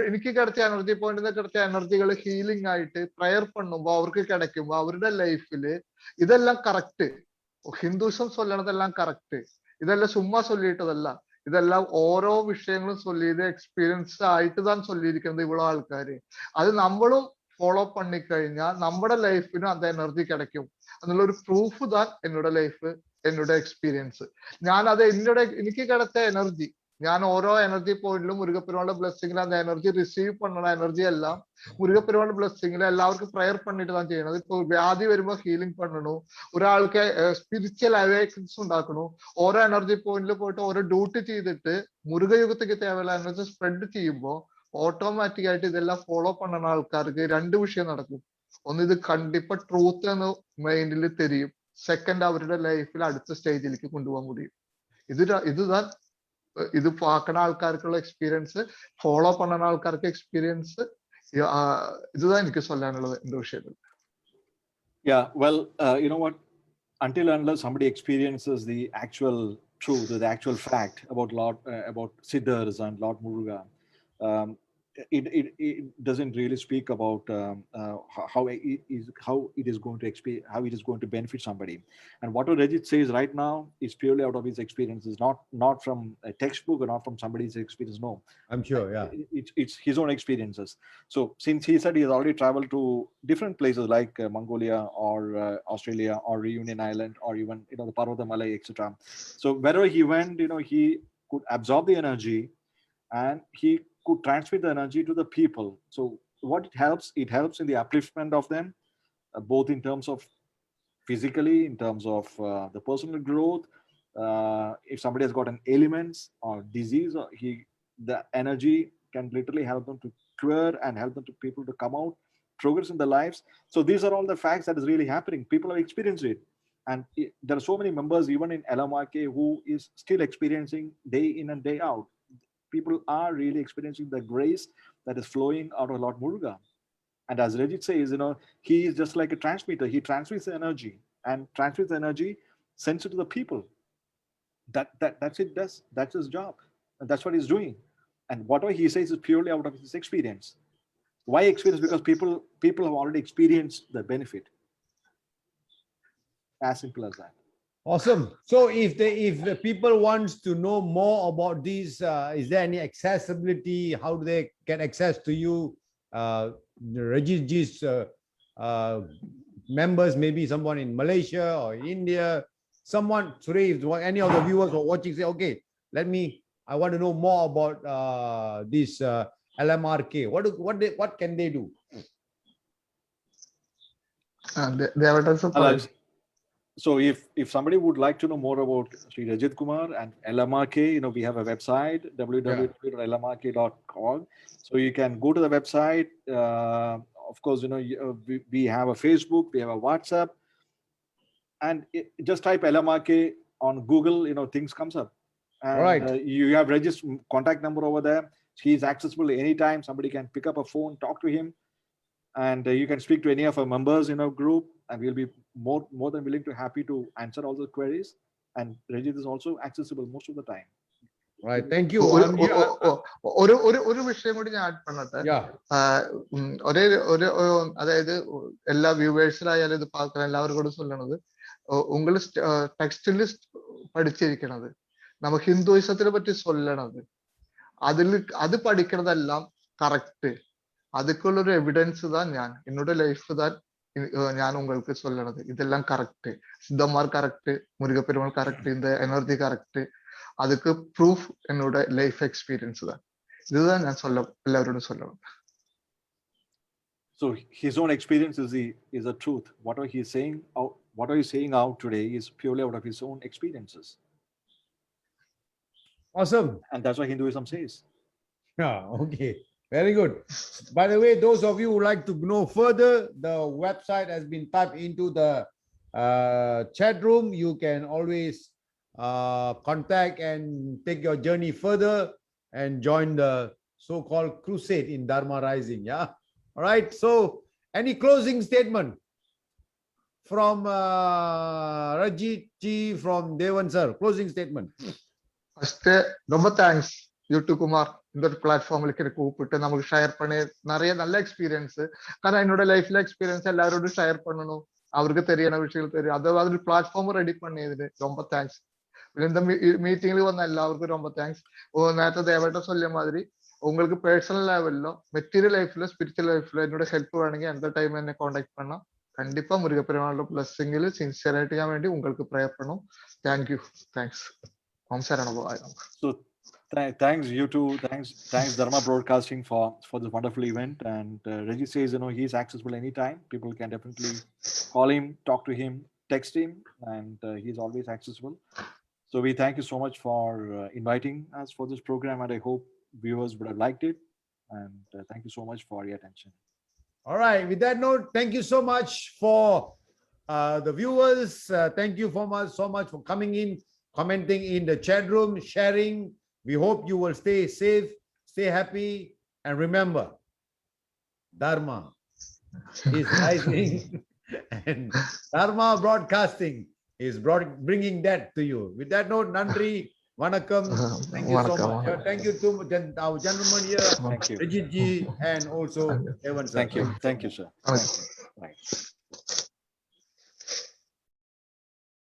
എനിക്ക് கிடைச்ச எனர்ஜி പോയിന്റ് கிடைச்ச எனர்ജികൾ ഹീലിംഗ് ആയിട്ട് പ്രയർ பண்ணும்போ അവർക്ക് கிடைக்கும்போ അവരുടെ ലൈഫില് ഇതെല്ലാം കറക്റ്റ്. Hinduism சொல்லണതെല്ലാം correct. இதெல்லாம் சும்மா சொல்லிட்டதல்ல, இதெல்லாம் ஓரோ விஷயங்களும் சொல்லி இது எக்ஸ்பீரியன்ஸ் ஆயிட்டு தான் சொல்லியிருக்கிறது இவ்வளவு ஆൾക്കാര്. அது நம்மளும் ഫോളോ பண்ணிക്കഴിഞ്ഞാൽ നമ്മുടെ ലൈഫിനും அந்த எனர்ஜி கிடைக்கும். എന്നുള്ള ഒരു പ്രൂഫ് தான் என்னோட லைஃப், என்னோட எக்ஸ்பீரியன்ஸ். ഞാൻ എനിക്ക് கிடைச்ச எனர்ஜி, ഞാൻ ഓരോ எனர்ஜி പോയിന്റിലും മുരുകപ്പെരുമാളുടെ ബ്ലെസ്സിങ്ങിൽ அந்த எனர்ஜி ரிசீவ் பண்ண எனர்ஜி എല്ലാം മുരുകപ്പെരുമാളുടെ ബ്ലെസ്സിങ്ങിൽ എല്ലാവർക്കും പ്രയർ பண்ணிட்டு தான் ചെയ്യണത്. ഇപ്പൊ വ്യാധി വരുമ്പോ ഹീലിംഗ് பண்ணணும், ഒരാൾക്ക് സ്പിരിച്വൽ അവേക്കൻസ് ഉണ്ടാക്കണം. ഓരോ எனர்ஜி പോയിന്റിൽ പോയിട്ട് ഓരോ ഡ്യൂട്ടി ചെയ്തിട്ട് മുരുകയുഗത്തേക്ക് தேவைയുള്ള எனர்ஜி സ്പ്രെഡ് ചെയ്യുമ്പോ ഓട്ടോമാറ്റിക് ആയിട്ട് ഇതെല്ലാം ഫോളോ பண்ணுന്ന ആൾക്കാർക്ക് 2 விஷயம் നടക്കും. ഒന്ന്, ഇത് കണ്ടിപ്പ ട്രൂത്ത് എന്ന് മൈൻഡിൽ തെരിയും. സെക്കൻഡ്, അവരുടെ ലൈഫിൽ അടുത്ത സ്റ്റേജിലേക്ക് കൊണ്ടുപോകാൻ முடியும். இதுதான் இது பார்க்கற ஆൾക്കാർക്കുള്ള எக்ஸ்பீரியன்ஸ், ஃபாலோ பண்ணன ஆൾക്കാർക്ക് எக்ஸ்பீரியன்ஸ். இதுதான் எனக்கு சொல்லானுള്ളത് இந்த விஷயத்துல. Yeah, well, you know what, until unless somebody experiences the actual truth, the actual fact about Siddhas and Lord Muruga, it doesn't really speak about how it is going to benefit somebody. And what Rajit says right now is purely out of his experiences, not from a textbook or not from somebody's experience. No, I'm sure. Yeah, it's his own experiences. So since he said he has already traveled to different places like Mongolia or Australia or Reunion Island or even the Parvatamalai, etc. So wherever he went, he could absorb the energy and he could transmit the energy to the people. So what it helps in the upliftment of them, both in terms of physically, in terms of the personal growth. If somebody has got an ailments or disease, the energy can literally help them to cure and help them to people to come out, progress in their lives. So these are all the facts that is really happening. People have experienced it. And there are so many members even in LMRK who is still experiencing day in and day out. People are really experiencing the grace that is flowing out of Lord Muruga. And as Rajit says, he is just like a transmitter. He transmits the energy. and transmits the energy, sends it to the people. That's it. That's his job, and that's what he's doing. And whatever he says is purely out of his experience. Why experience? Because people have already experienced the benefit. As simple as that. Awesome. So if the people wants to know more about these, is there any accessibility? How do they get access to you? Rajitji's members, maybe someone in Malaysia or India, someone today, if any of the viewers are watching, say, okay, I want to know more about this LMRK. What can they do? They have a support. So if somebody would like to know more about Sri Rajit Kumar and LMRK, we have a website, www.lmrk.org. So you can go to the website. Of course, we have a Facebook, we have a WhatsApp, and just type LMRK on Google, things comes up. And right. You have Rajit's contact number over there. He's accessible anytime. Somebody can pick up a phone, talk to him, and you can speak to any of our members in our group, and we'll be more than willing to happy to answer all the queries. And Rajit is also accessible most of the time. Right. Thank you. ഒരു വിഷയം കൂടി ഞാൻ add பண்ணട്ടെ. അതായത് എല്ലാ വ്യൂവേഴ്സിലായാലും ഇത് பார்க்குற எல்லாருக்கும் சொல்லണது, உங்களை டெக்ஸ்டில் படிச்சிരിക്കണത്, நம்ம ഹിന്ദുയിസത്തിനെ പറ്റി சொல்லണது, அது படிக்கிறதெல்லாம் கரெக்ட். அதுக்குள்ள ஒரு எவிடன்ஸ் தான் என்னோட லைஃப் தான் ഞാൻ உங்களுக்கு சொல்லണது. இதெல்லாம் கரெக்ட். சித்தமார் கரெக்ட், முருக பெருமாள் கரெக்ட், இந்த எனர்ஜி கரெக்ட். அதுக்கு ப்ரூஃப் என்னோட லைஃப் எக்ஸ்பீரியன்ஸ் தான். இதுதான் நான் எல்லாரோடும் சொல்லணும். So his own experience is the truth. Whatever he's saying out today is purely out of his own experiences. Awesome. And that's what Hinduism says. Yeah. Okay. Very good. By the way, those of you who like to know further, the website has been typed into the chat room. You can always contact and take your journey further and join the so-called crusade in Dharma Rising. Yeah. All right. So, any closing statement from Rajit ji, from Devan sir? Closing statement. First, ரொம்ப thanks YouTube Kumar, இந்த ஒரு பிளாட்ஃபார்ம்ல கூப்பிட்டு நமக்கு share பண்ணி நிறைய நல்ல experience. കാരണം என்னோட லைஃப்ல எக்ஸ்பீரியன்ஸ் எல்லாரோடும் ஷேர் பண்ணணும், அவருக்கு தெரியன விஷயங்கள் தெரியும். അതൊരു ഒരു പ്ലാറ്റ്ഫോം റെഡി പണിയതിന് ரொம்ப தேங்க்ஸ். இந்த மீட்டிங்ல வந்த எல்லாருக்கும் ரொம்ப தேங்க்ஸ். നേരത്തെ ദേവേട്ട சொல்லிய மாதிரி உங்களுக்கு பர்சனல் லெவல்ல மெட்டீரியல் லைஃப்ல ஸ்பிரிச்சுவல் லைஃப்ல என்னோட ஹெல்ப் வேணுங்க எந்த டைம் என்ன காண்டாக்ட் பண்ணலாம். கண்டிப்பா முருக பெருமாளோட பிளஸிங்கில் சின்சியராயிட்டு வேண்டி உங்களுக்கு ப்ரேயர் பண்ணும். தேங்க்யூ. தேங்க்ஸ். ஓம் சரணம். So thanks you too. Thanks Dharma Broadcasting for this wonderful event. And Reggie says he's accessible anytime. People can definitely call him, talk to him, text him, and he's always accessible. So we thank you so much for inviting us for this program, and I hope viewers would have liked it. And thank you so much for your attention. All right. With that note, thank you so much for the viewers. Thank you so much for coming in, commenting in the chat room, sharing. We hope you will stay safe, stay happy, and remember, Dharma is rising and Dharma Broadcasting is bringing that to you. With that note, Nandri, Vanakkam. Thank you so much. Thank you to our gentleman here, Thank you. Rajit ji, and also Evan sir. Thank you, sir. Thank you. Right.